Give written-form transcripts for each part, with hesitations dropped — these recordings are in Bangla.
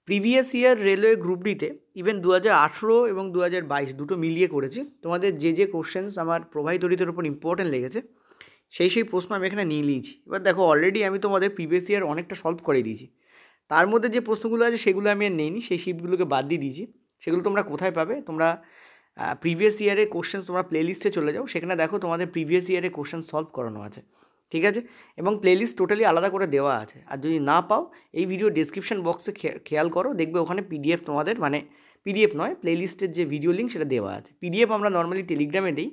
প্রিভিয়াস ইয়ার রেলওয়ে গ্রুপ ডিতে ইভেন 2018 এবং 2022 দুটো মিলিয়ে করেছি। তোমাদের যে কোশ্চেন্স আমার প্রবাহী তড়িতের উপর ইম্পর্টেন্ট লেগেছে সেই প্রশ্ন আমি এখানে নিয়ে নিয়েছি। এবার দেখো, অলরেডি আমি তোমাদের প্রিভিয়াস ইয়ার অনেকটা সলভ করে দিয়েছি। তার মধ্যে যে প্রশ্নগুলো আছে সেগুলো আমি আর নিইনি, সেই শিটগুলোকে বাদ দিয়ে দিয়েছি। সেগুলো তোমরা কোথায় পাবে? তোমরা প্রিভিয়াস ইয়ারের কোশ্চেন্স তোমরা প্লেলিস্টে চলে যাও, সেখানে দেখো তোমাদের প্রিভিয়াস ইয়ারের কোশ্চেন সলভ করানো আছে, ঠিক আছে? এবং প্লেলিস্ট টোটালি আলাদা করে দেওয়া আছে। আর যদি না পাও, এই ভিডিও ডেসক্রিপশন বক্সে খেয়াল করো, দেখবে ওখানে পিডিএফ তোমাদের, মানে পিডিএফ নয়, প্লেলিস্টের যে ভিডিও লিঙ্ক সেটা দেওয়া আছে। পিডিএফ আমরা নর্মালি টেলিগ্রামে দিই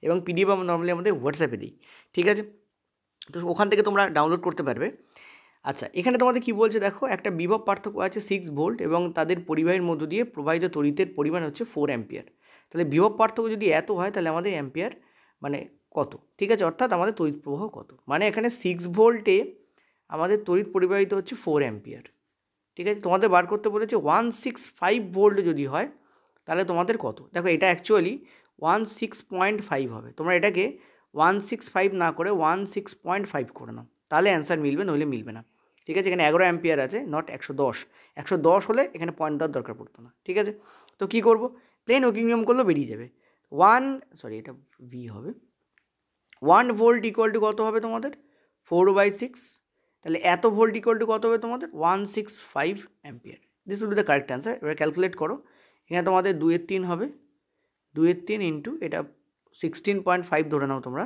এবং পিডিএফ আমরা নর্মালি আমাদের হোয়াটসঅ্যাপে দিই, ঠিক আছে? তো ওখান থেকে তোমরা ডাউনলোড করতে পারবে। আচ্ছা, এখানে তোমাদের কি বলছে দেখো, একটা বিভব পার্থক্য আছে 6 ভোল্ট এবং তাদের পরিবাহীর মধ্য দিয়ে প্রবাহিত তড়িতের পরিমাণ হচ্ছে 4 অ্যাম্পিয়ার। তাহলে বিভব পার্থক্য যদি এত হয়, তাহলে আমাদের অ্যাম্পিয়ার মানে কত, ঠিক আছে? অর্থাৎ আমাদের তড়িৎ প্রবাহ কত। মানে এখানে 6 ভোল্টে আমাদের তড়িৎ পরিবাহিত হচ্ছে 4 অ্যাম্পিয়ার, ঠিক আছে? তোমাদের বার করতে বলেছে 165 ভোল্ট যদি হয়, তাহলে তোমাদের কত। দেখো, এটা অ্যাকচুয়ালি 16.5 হবে। তোমরা এটাকে 165 না করে 16.5 করে নাও, তাহলে অ্যান্সার মিলবে, নইলে মিলবে না, ঠিক আছে? এখানে 11 অ্যাম্পিয়ার আছে, নট 110। 110 হলে এখানে পয়েন্ট দেওয়ার দরকার পড়তো না, ঠিক আছে? তো কী করবো, প্লেন ওকিং নিয়ম করলেও বেরিয়ে যাবে। এটা ভি হবে। 1 ভোল্ট ইকুয়াল টু কত হবে তোমাদের? 4/6। তাহলে এত ভোল্ট ইকুয়াল টু কত হবে তোমাদের? 165 ampere. This will be the correct answer. এবার ক্যালকুলেট করো। এখানে তোমাদের 2/3 হবে, 2/3 ইন্টু এটা 16.5 ধরে নাও তোমরা,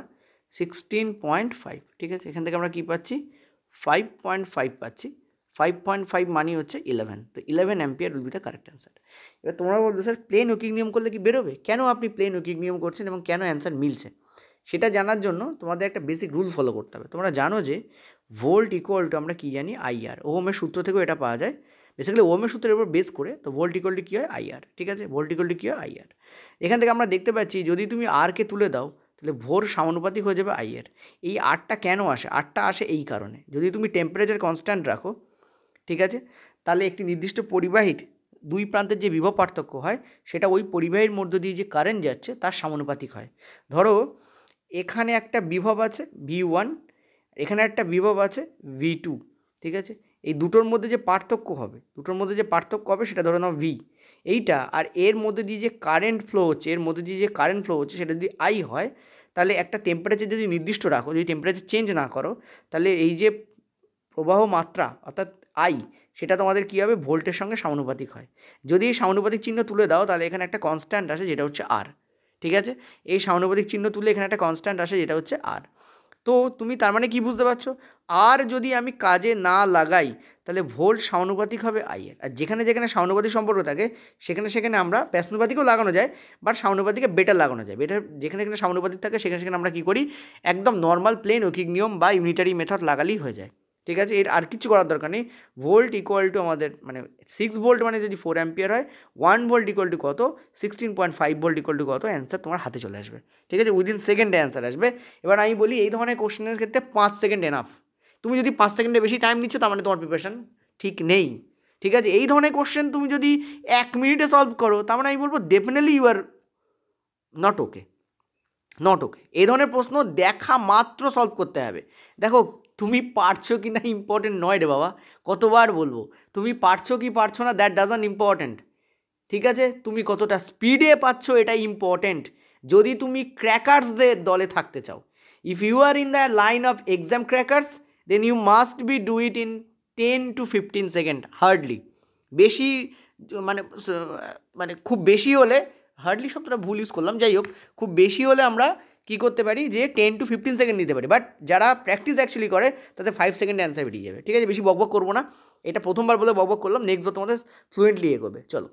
16.5, ঠিক আছে? এখান থেকে আমরা কী পাচ্ছি? 5.5 পাচ্ছি। 5.5 মানে হচ্ছে 11। তো 11 ampere will be the correct answer. এবার তোমরা বলবে, স্যার প্লেন ওকিং নিয়ম করলে কি বেরোবে? কেন আপনি প্লেন ওকিং নিয়ম করছেন এবং কেন অ্যান্সার মিলছে, সেটা জানার জন্য তোমাদের একটা বেসিক রুল ফলো করতে হবে। তোমরা জানো যে ভোল্ট ইকুয়াল টু আমরা কী জানি? আইআর। ওহমের সূত্র থেকেও এটা পাওয়া যায়। বেসিক্যালি ওহমের সূত্রের উপর বেস করে, তো ভোল্ট ইকুয়াল টু কী হয়? আইআর, ঠিক আছে? ভোল্ট ইকুয়াল টু কী হয়? আইআর। এখান থেকে আমরা দেখতে পাচ্ছি, যদি তুমি আরকে তুলে দাও, তাহলে ভোর সমানুপাতিক হয়ে যাবে আইআর। এই আরটা কেন আসে? আরটা আসে এই কারণে, যদি তুমি টেম্পারেচার কনস্ট্যান্ট রাখো, ঠিক আছে, তাহলে একটি নির্দিষ্ট পরিবাহীর দুই প্রান্তের যে বিভব পার্থক্য হয়, সেটা ওই পরিবাহীর মধ্য দিয়ে যে কারেন্ট যাচ্ছে তার সমানুপাতিক হয়। ধরো, এখানে একটা বিভব আছে V1, এখানে একটা বিভব আছে V2, ঠিক আছে? এই দুটোর মধ্যে যে পার্থক্য হবে, সেটা ধরে নাও V। এইটা আর এর মধ্যে দিয়ে যে কারেন্ট ফ্লো হচ্ছে, সেটা যদি I হয়, তাহলে একটা টেম্পারেচার যদি নির্দিষ্ট রাখো, যদি টেম্পারেচার চেঞ্জ না করো, তাহলে এই যে প্রবাহ মাত্রা অর্থাৎ I, সেটা তোমাদের কী হবে? ভোল্টের সঙ্গে সমানুপাতিক হয়। যদি এই সমানুপাতিক চিহ্ন তুলে দাও, তাহলে এখানে একটা কনস্ট্যান্ট আসে, যেটা হচ্ছে R, ঠিক আছে? এই সমানুপাতিক চিহ্ন তুলে এখানে একটা কনস্ট্যান্ট আসে, যেটা হচ্ছে R। তো তুমি তার মানে কি বুঝতে পারছো? আর যদি আমি কাজে না লাগাই, তাহলে ভোল্ট সমানুপাতিক হবে আইয়ের। আর যেখানে যেখানে সমানুপাতিক সম্পর্ক থাকে, সেখানে আমরা ব্যস্তানুপাতিকও লাগানো যায়, বাট সমানুপাতিকে বেটার লাগানো যায়। বেটার যেখানে যেখানে সমানুপাতিক থাকে, সেখানে আমরা কী করি? একদম নর্মাল প্লেন ঐকিক নিয়ম বা ইউনিটারি মেথড লাগালেই হয়ে যায়, ঠিক আছে? এর আর কিছু করার দরকার নেই। ভোল্ট ইকুয়াল টু আমাদের মানে 6 ভোল্ট মানে যদি 4 অ্যাম্পিয়ার হয়, 1 ভোল্ট ইকুয়াল টু কত? 16.5 ভোল্ট ইকুয়াল টু কত? অ্যান্সার তোমার হাতে চলে আসবে, ঠিক আছে? উইদিন সেকেন্ডে অ্যান্সার আসবে। এবার আমি বলি, এই ধরনের কোশ্চেনের ক্ষেত্রে 5 সেকেন্ড এনাফ। তুমি যদি 5 সেকেন্ডে বেশি টাইম নিচ্ছ, তার মানে তোমার প্রিপারেশন ঠিক নেই, ঠিক আছে? এই ধরনের কোশ্চেন তুমি যদি 1 মিনিটে সলভ করো, তার মানে আমি বলবো definitely you are not okay. এই ধরনের প্রশ্ন দেখা মাত্র সলভ করতে হবে। দেখো, তুমি পারছো কি না ইম্পর্টেন্ট নয় রে বাবা, কতবার বলবো? তুমি পারছো কি পারছো না, দ্যাট ডাজন্ট ইম্পর্টেন্ট, ঠিক আছে? তুমি কতটা স্পিডে পাচ্ছ, এটাই ইম্পর্টেন্ট। যদি তুমি ক্র্যাকার্সদের দলে থাকতে চাও, if you are in the line of exam crackers, then you must be do it in 10 to 15 second hardly. বেশি মানে মানে খুব বেশি হলে, হার্ডলি শব্দটা ভুল ইউজ করলাম, যাই হোক, খুব বেশি হলে আমরা কী করতে পারি? যে 10 to 15 সেকেন্ড নিতে পারি। বাট যারা প্র্যাকটিস অ্যাকচুয়ালি করে, তাদের 5 সেকেন্ডে অ্যান্সার বেরিয়ে যাবে, ঠিক আছে? বেশি বকবক করবো না, এটা প্রথমবার বলে বকবক করলাম, নেক্সট বার তোমাদের ফ্লুয়েন্টলি এগোবে। চলো,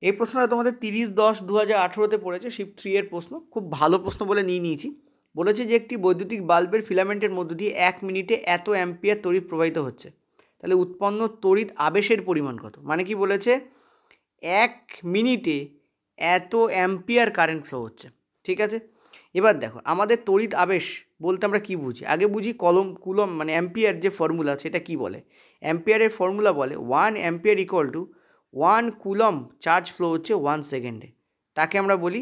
এই প্রশ্নটা তোমাদের 30/10/2018 পড়েছে, শিফট 3 এর প্রশ্ন। খুব ভালো প্রশ্ন বলে নিয়েছি। বলেছে যে একটি বৈদ্যুতিক বাল্বের ফিলামেন্টের মধ্য দিয়ে 1 মিনিটে এত অ্যাম্পিয়ার তড়িৎ প্রবাহিত হচ্ছে, তাহলে উৎপন্ন তড়িৎ আবেশের পরিমাণ কত? মানে কি বলেছে? 1 মিনিটে এত অ্যাম্পিয়ার কারেন্ট ফ্লো হচ্ছে, ঠিক আছে? এবার দেখো, আমাদের তড়িৎ আবেশ বলতে আমরা কি বুঝি? আগে বুঝি কুলম মানে অ্যাম্পিয়ার যে ফর্মুলা, সেটা কি বলে? অ্যাম্পিয়ারের ফর্মুলা বলে 1 ampere equal to 1 coulomb charge flow হচ্ছে 1 সেকেন্ডে, তাকে আমরা বলি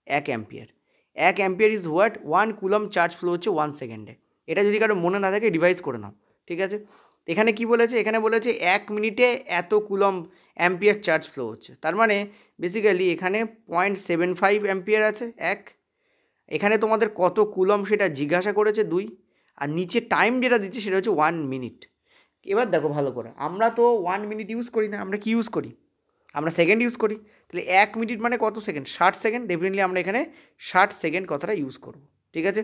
1 ampere. 1 ampere is what? 1 coulomb charge flow হচ্ছে 1 সেকেন্ডে। এটা যদি কারো মনে না থাকে, রিভাইজ করে নাও, ঠিক আছে? এখানে কি বলেছে, এখানে বলেছে 1 মিনিটে এত কুলম্ব অ্যাম্পিয়ার চার্জ ফ্লো হচ্ছে। তার মানে বেসিক্যালি এখানে 0.75 অ্যাম্পিয়ার আছে এক, এখানে তোমাদের কত কুলম্ব সেটা জিজ্ঞাসা করেছে 2, আর নিচে টাইম যেটা দিচ্ছে সেটা হচ্ছে 1 মিনিট। এবার দেখো ভালো করে, আমরা তো 1 মিনিট ইউজ করি না, আমরা কি ইউজ করি, আমরা সেকেন্ড ইউজ করি। তাহলে 1 মিনিট মানে কত সেকেন্ড, 60 সেকেন্ড। ডেফিনেটলি আমরা এখানে 60 সেকেন্ড কথাটা ইউজ করব, ঠিক আছে।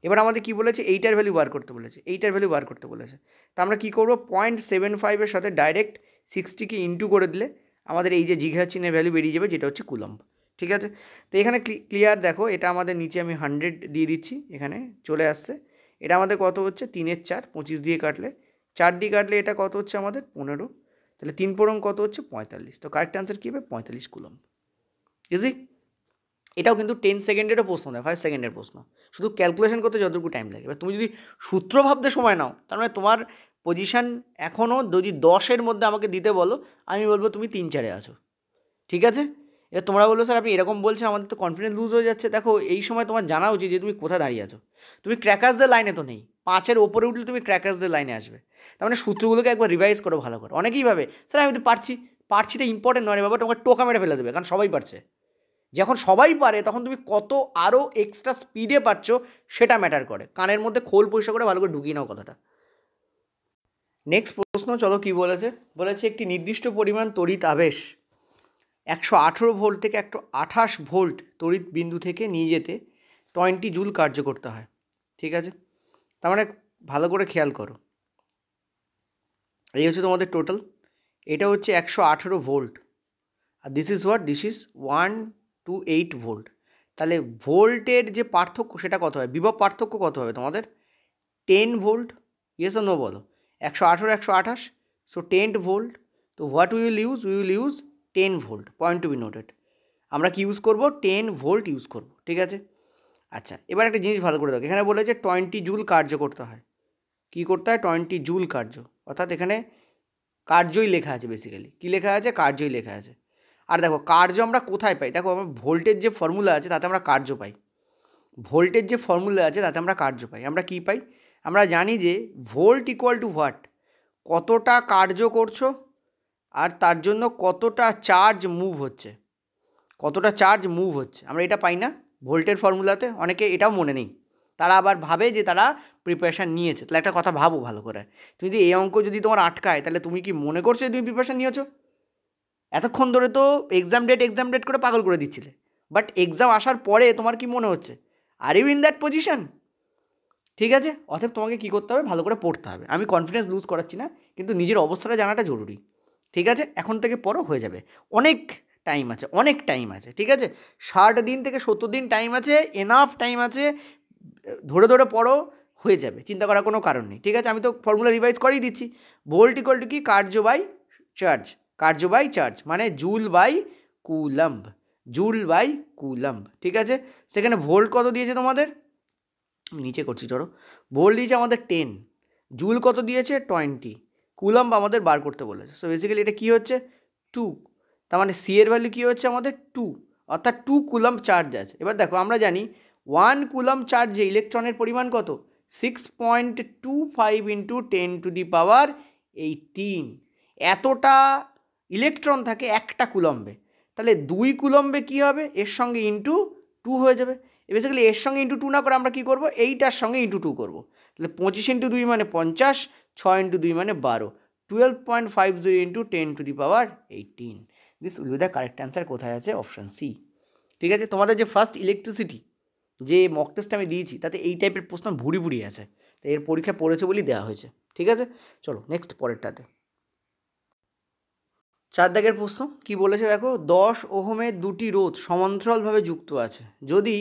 এবার আমাদের কি বলেছে, এইটার ভ্যালু বার করতে বলেছে, এইটার ভ্যালু বার করতে বলেছে। তা আমরা কী করবো, 0.75-এর সাথে ডাইরেক্ট 60কে ইন্টু করে দিলে আমাদের এই যে জিজ্ঞাসা চিহ্নের ভ্যালু বেরিয়ে যাবে, যেটা হচ্ছে কুলম্ব, ঠিক আছে। তো এখানে ক্লিয়ার দেখো, এটা আমাদের নিচে আমি 100 দিয়ে দিচ্ছি, এখানে চলে আসছে। এটা আমাদের কত হচ্ছে, 3-এর 4, 25 দিয়ে কাটলে, 4 দিয়ে কাটলে এটা কত হচ্ছে আমাদের 15, তাহলে 3 পরম কত হচ্ছে 45। তো কারেক্ট অ্যান্সার কী হবে, 45 কুলম্ব। ইজি। এটাও কিন্তু 10 সেকেন্ডেরও প্রশ্ন নয়, 5 সেকেন্ডের প্রশ্ন, শুধু ক্যালকুলেশন করতে যতটুকু টাইম লাগে। এবার তুমি যদি সূত্র ভাবতে সময় নাও, তার মানে তোমার পজিশান এখনও যদি 10-এর মধ্যে আমাকে দিতে বলো, আমি বলবো তুমি 3-4-এ আছো, ঠিক আছে। এবার তোমরা বললো স্যার আপনি এরকম বলছেন, আমাদের তো কনফিডেন্স লুজ হয়ে যাচ্ছে। দেখো এই সময় তোমার জানা উচিত যে তুমি কোথায় দাঁড়িয়ে আছো। তুমি ক্র্যাকার্সদের লাইনে তো নেই, 5-এর ওপরে উঠলে তুমি ক্র্যাকার্সদের লাইনে আসবে। তার মানে সূত্রগুলোকে একবার রিভাইজ করো ভালো করে। অনেকেই ভাবে স্যার আমি তো পারছিটা ইম্পর্টেন্ট নয় রে বাবা, তোমাকে টোকা মেরে ফেলে দেবে, কারণ সবাই পারছে। যখন সবাই পারে তখন তুমি কত আরও এক্সট্রা স্পিডে পারছো সেটা ম্যাটার করে। কানের মধ্যে খোল পরিষ্কার করে ভালো করে ঢুকিয়ে নাও কথাটা। নেক্সট প্রশ্ন চলো কি বলেছে, বলেছে একটি নির্দিষ্ট পরিমাণ তড়িৎ আবেশ 118 ভোল্ট থেকে 128 ভোল্ট তড়িৎ বিন্দু থেকে নিয়ে যেতে 20 জুল কার্য করতে হয়, ঠিক আছে। তার মানে ভালো করে খেয়াল করো, এই হচ্ছে তোমাদের টোটাল, এটা হচ্ছে 118 ভোল্ট, আর this is what, this is 128 volt. তাহলে ভোল্টের যে পার্থক্য সেটা কত হয়, বিভব পার্থক্য কত হবে তোমাদের, 10 ভোল্ট। ইয়েস ও নো বলো, 118 128, সো 10 ভোল্ট। তো what will use 10 volt, point to be noted. আমরা কি ইউজ করব, 10 ভোল্ট ইউজ করব, ঠিক আছে। আচ্ছা, এবার একটা জিনিস ভালো করে দেখো, এখানে বলেছে 20 জুল কার্য করতে হয়। কী করতে হয়, 20 জুল কার্য, অর্থাৎ এখানে কার্যই লেখা আছে, বেসিক্যালি কী লেখা আছে, কার্যই লেখা আছে। আর দেখো কার্য আমরা কোথায় পাই, দেখো আমরা ভোল্টের যে ফর্মুলা আছে তাতে আমরা কার্য পাই, ভোল্টের যে ফর্মুলা আছে তাতে আমরা কার্য পাই। আমরা কী পাই, আমরা জানি যে ভোল্ট ইকুয়াল টু হোয়াট, কতটা কার্য করছো আর তার জন্য কতটা চার্জ মুভ হচ্ছে, কতটা চার্জ মুভ হচ্ছে, আমরা এটা পাই না ভোল্টের ফর্মুলাতে। অনেকে এটাও মনে নেই, তারা আবার ভাবে যে তারা প্রিপারেশান নিয়েছে। তাহলে একটা কথা ভাবো ভালো করে, তুমি যদি এই অঙ্ক যদি তোমার আটকায়, তাহলে তুমি কি মনে করছো তুমি প্রিপারেশান নিয়েছো? এতক্ষণ ধরে তো এক্সাম ডেট করে পাগল করে দিচ্ছিলে, বাট এক্সাম আসার পরে তোমার কি মনে হচ্ছে, are you in that position? ঠিক আছে, অতএব তোমাকে কী করতে হবে, ভালো করে পড়তে হবে। আমি কনফিডেন্স লুজ করাচ্ছি না, কিন্তু নিজের অবস্থাটা জানাটা জরুরি, ঠিক আছে। এখন থেকে পড়ো, হয়ে যাবে, অনেক টাইম আছে, অনেক টাইম আছে, ঠিক আছে। 60 দিন থেকে 70 দিন টাইম আছে, এনাফ টাইম আছে, ধরে ধরে পড়ো, হয়ে যাবে, চিন্তা করার কোনো কারণ নেই, ঠিক আছে। আমি তো ফর্মুলা রিভাইজ করেই দিচ্ছি। ভোল্ট ইকুয়াল টু কি, কার্য বাই চার্জ, কার্য বাই চার্জ মানে joule by coulomb, joule by coulomb, ঠিক আছে। সেখানে ভোল্ট কত দিয়েছে তোমাদের, নিচে করছি ধরো, ভোল্ট দিয়েছে আমাদের 10, জুল কত দিয়েছে 20, কুলম্ব আমাদের বার করতে বলেছে। সো বেসিক্যালি এটা কী হচ্ছে 2, তার মানে সি এর ভ্যালু কী হচ্ছে আমাদের 2, অর্থাৎ 2 কুলম্ব চার্জ আছে। এবার দেখো আমরা জানি 1 কুলম্ব চার্জে ইলেকট্রনের পরিমাণ কত, 6.25 ইন্টু 10⁻18, এতটা ইলেকট্রন থাকে একটা কুলম্বে। তাহলে 2 কুলম্বে কী হবে, এর সঙ্গে ইন্টু 2 হয়ে যাবে। বেসিক্যালি এর সঙ্গে ইন্টু 2 না করে আমরা কী করবো, এইটার সঙ্গে ইন্টু 2 করবো। তাহলে 25 ইন্টু 2 মানে 50, 6 ইন্টু 2 মানে 12, 12.50 into 10⁻18। This will be the correct answer. কোথায় আছে, অপশান সি, ঠিক আছে। তোমাদের যে ফার্স্ট ইলেকট্রিসিটি যে মক টেস্ট আমি দিয়েছি, তাতে এই টাইপের প্রশ্ন ভুরি ভুরি আছে, তো এর পরীক্ষা পড়েছে বলেই দেওয়া হয়েছে, ঠিক আছে। চলো নেক্সট পরেরটাতে, 4 দাগের প্রশ্ন কি বলেছে দেখো, 10 ওহমের দুটি রোধ সমান্তরালভাবে যুক্ত আছে, যদি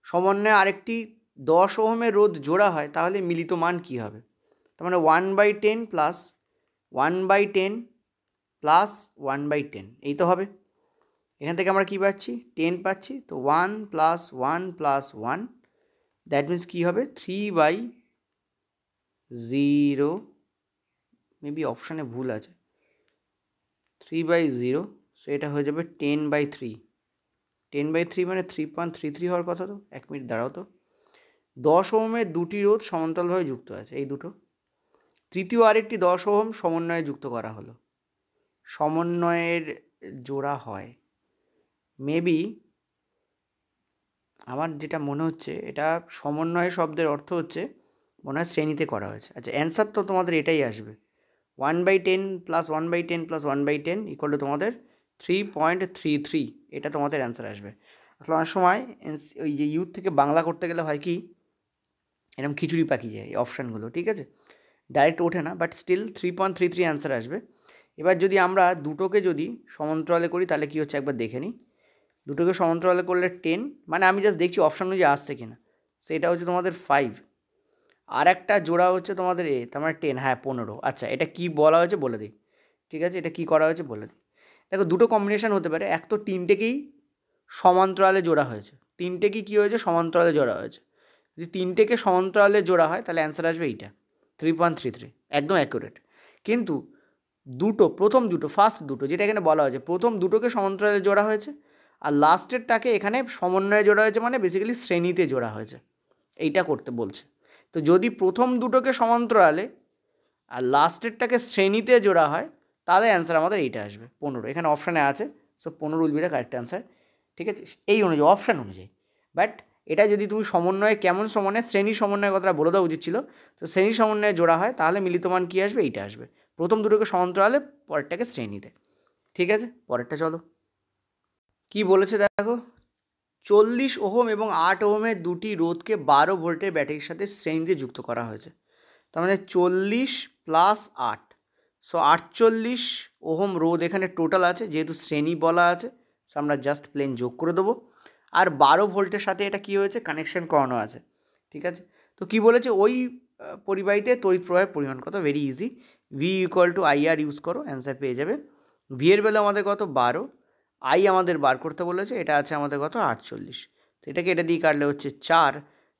সমন্বয়ে আরেকটি 10 ওহমের রোধ জোড়া হয় তাহলে মিলিত মান কী হবে। তার মানে 1/10 প্লাস 1/10 প্লাস 1/10, এই তো হবে। এখান থেকে আমরা কী পাচ্ছি, 10 পাচ্ছি, তো 1 প্লাস 1 প্লাস 1, দ্যাট মিন্স কী হবে 3/0, মেবি অপশানে ভুল আছে, 3/0, সো এটা হয়ে যাবে 10/3, 10/3 মানে 3.33 হওয়ার কথা। তো 1 মিনিট দাঁড়াও তো, 10 ওহমের দুটি রোধ সমান্তরালভাবে যুক্ত আছে, এই দুটো, তৃতীয় আরেকটি 10 ওহম সমন্বয়ে যুক্ত করা হলো। সমন্বয়ের জোড়া হয়, মেবি আমার যেটা মনে হচ্ছে এটা সমন্বয় শব্দের অর্থ হচ্ছে মনে হয় শ্রেণীতে করা হয়েছে। আচ্ছা, অ্যান্সার তো তোমাদের এটাই আসবে, 1/10 প্লাস 1/10 প্লাস 1/10 ইকুয়াল টু তোমাদের 3.33, এটা তোমাদের অ্যান্সার আসবে। আসলে অনেক সময় ওই যে ইউথ থেকে বাংলা করতে গেলে হয় কি, এরকম খিচুড়ি পাকিয়ে যায় এই অপশানগুলো, ঠিক আছে, ডাইরেক্ট ওঠে না, বাট স্টিল 3.33 অ্যান্সার আসবে। এবার যদি আমরা দুটোকে যদি সমান্তরালে করি তাহলে কী হচ্ছে একবার দেখে নিই। দুটোকে সমান্তরালে করলে 10, মানে আমি জাস্ট দেখছি অপশান অনুযায়ী আসছে কিনা, সেটা হচ্ছে তোমাদের 5, আর একটা জোড়া হচ্ছে তোমাদের তার মানে 10, হ্যাঁ 15। আচ্ছা, এটা কি বলা হয়েছে বলে দিই, ঠিক আছে, এটা কি করা হয়েছে বলে দিই। দেখো দুটো কম্বিনেশান হতে পারে, এক তো তিনটেকেই সমান্তরালে জোড়া হয়েছে, তিনটেকেই কী হয়েছে সমান্তরালে জোড়া হয়েছে। যদি তিনটেকে সমান্তরালে জোড়া হয় তাহলে অ্যান্সার আসবে এইটা 3.33, একদম অ্যাকুরেট। কিন্তু প্রথম দুটো ফার্স্ট দুটো যেটা এখানে বলা হয়েছে, প্রথম দুটোকে সমান্তরালে জোড়া হয়েছে, আর লাস্টেরটাকে এখানে সমন্বয়ে জোড়া হয়েছে, মানে বেসিক্যালি শ্রেণীতে জোড়া হয়েছে, এইটা করতে বলছে। তো যদি প্রথম দুটোকে সমান্তরালে আর লাস্টেরটাকে শ্রেণীতে জোড়া হয় তাহলে অ্যান্সার আমাদের এইটা আসবে 15, এখানে অপশানে আছে, so 15 will be the correct answer, ঠিক আছে, এই অনুযায়ী অপশান অনুযায়ী। বাট এটা যদি তুমি সমন্বয়ে কেমন সমন্বয়, শ্রেণী সমন্বয়ের কথাটা বলে দেওয়া উচিত ছিল, তো শ্রেণী সমন্বয়ে জোড়া হয় তাহলে মিলিত মান কী আসবে, এইটা আসবে, প্রথম দুটোকে সমান্তরালে পরেরটাকে শ্রেণীতে, ঠিক আছে। পরেরটা চলো কি বলেছে দেখো, 40 ওহম এবং 8 ওহমের দুটি রোধকে 12 ভোল্টের ব্যাটারির সাথে শ্রেণীতে যুক্ত করা হয়েছে। তার মানে 40 প্লাস 8, সো 48 ওহম রোধ এখানে টোটাল আছে, যেহেতু শ্রেণী বলা আছে সো আমরা জাস্ট প্লেন যোগ করে দেবো। আর 12 ভোল্টের সাথে এটা কী হয়েছে কানেকশন করানো আছে, ঠিক আছে। তো কি বলেছে, ওই পরিবাহীতে তড়িৎ প্রবাহের পরিমাণ কত, very easy, V equal to IR use করো, অ্যান্সার পেয়ে যাবে। ভি এর বেলা আমাদের কত 12, আই আমাদের বার করতে বলেছে, এটা আছে আমাদের কত 48, তো এটাকে এটা দিয়ে কাটলে হচ্ছে 4,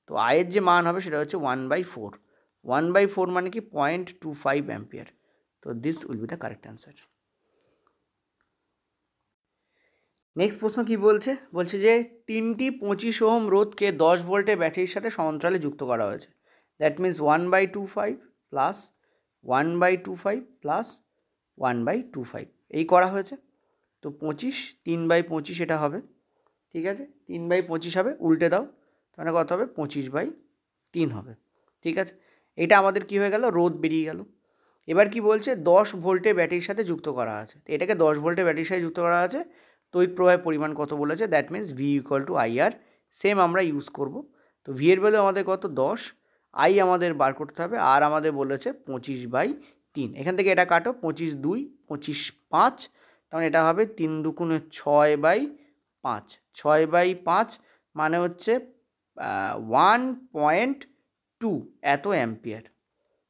তো আয়ের যে মান হবে সেটা হচ্ছে 1/4, 1/4 মানে কি 0.25 অ্যাম্পিয়ার, তো this will be the correct answer. Next প্রশ্ন কি বলছে, বলছে যে 3টি 25 ওহম রোধকে 10 ভোল্টের ব্যাটারির সাথে সমান্তরালে যুক্ত করা হয়েছে, দ্যাট মিন্স 1/25 প্লাস 1/25 প্লাস 1/25 এই করা হয়েছে। তো 25, 3/25 এটা হবে, ঠিক আছে, 3/25 হবে, উল্টে দাও, তাহলে কত হবে 25/3 হবে, ঠিক আছে। এটা আমাদের কি হয়ে গেল, রোধ বেরিয়ে গেল। এবার কি বলছে 10 ভোল্টের ব্যাটারির সাথে যুক্ত করা আছে, তো এটাকে 10 ভোল্টের ব্যাটারির সাথে যুক্ত করা আছে, তড়িৎ প্রবাহের পরিমাণ কত বলেছে, that means V equal to IR, same আমরা ইউজ করব। তো ভি এর ভ্যালু আমাদের কত 10, আই আমাদের বার করতে হবে, আর আমাদের বলেছে 25/3, এখান থেকে এটা কাটো, 25 2 25 5, তখন এটা হবে 3 দুগুণে 6/5, 6/5 মানে হচ্ছে 1.2 এত অ্যাম্পিয়ার,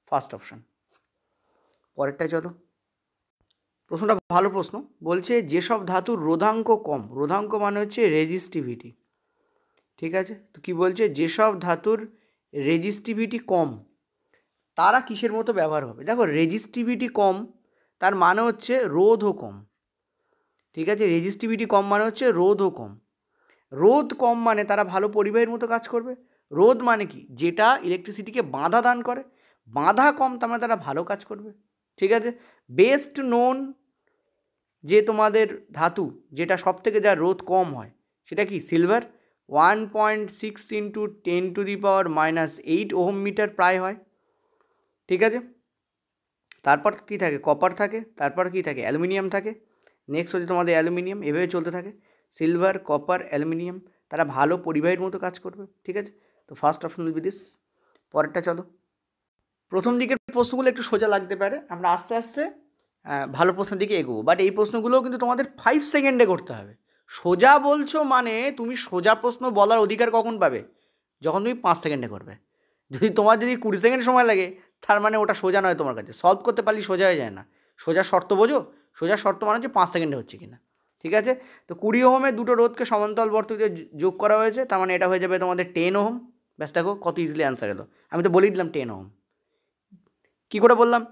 ফার্স্ট অপশান। পরেরটায় চলো, প্রশ্নটা ভালো প্রশ্ন, বলছে যেসব ধাতুর রোধাঙ্ক কম, রোধাঙ্ক মানে হচ্ছে রেজিস্টিভিটি, ঠিক আছে, তো কি বলছে যেসব ধাতুর রেজিস্টিভিটি কম তারা কিসের মতো ব্যবহার হবে। দেখো রেজিস্টিভিটি কম তার মানে হচ্ছে রোধও কম, ঠিক আছে, রেজিস্টিভিটি কম মানে হচ্ছে রোধও কম, রোধ কম মানে তারা ভালো পরিবাহীর মতো কাজ করবে। রোধ মানে কি, যেটা ইলেকট্রিসিটিকে বাধা দান করে, বাধা কম তার মানে তারা ভালো কাজ করবে, ঠিক আছে। বেস্ট নোন যে তোমাদের ধাতু যেটা সব থেকে যা রোধ কম হয় সেটা কি, সিলভার, 1.6 × 10⁻⁻8 ওহম মিটার প্রায় হয়, ঠিক আছে। তারপর কি থাকে, কপার থাকে, তারপর কি থাকে, অ্যালুমিনিয়াম থাকে, নেক্সট হচ্ছে তোমাদের অ্যালুমিনিয়াম, এভাবে চলতে থাকে, সিলভার, কপার, অ্যালুমিনিয়াম, তারা ভালো পরিবাহীর মতো কাজ করবে, ঠিক আছে। তো first option will be this. পরেরটা চলো, প্রথম দিকের প্রশ্নগুলো একটু সোজা লাগতে পারে, আমরা আস্তে আস্তে ভালো প্রশ্নের দিকে এগোবো, বাট এই প্রশ্নগুলোও কিন্তু তোমাদের 5 সেকেন্ডে করতে হবে। সোজা বলছো মানে তুমি সোজা প্রশ্ন বলার অধিকার কখন পাবে, যখন তুমি 5 সেকেন্ডে করবে। তোমার যদি 20 সেকেন্ড সময় লাগে তার মানে ওটা সোজা নয়, তোমার কাছে সলভ করতে পারলে সোজা হয়ে যায় না। সোজা শর্ত বোঝো, সোজা শর্ত মানে হচ্ছে 5 সেকেন্ডে হচ্ছে কিনা, ঠিক আছে। তো 20 ওহমের দুটো রোধকে সমান্তরাল বর্তনীতে যোগ করা হয়েছে, তার মানে এটা হয়ে যাবে তোমাদের 10 ওহম। ব্যাস দেখো কত ইজিলি অ্যান্সার এলো, আমি তো বলেই দিলাম 10 ওহম। কী করে বললাম,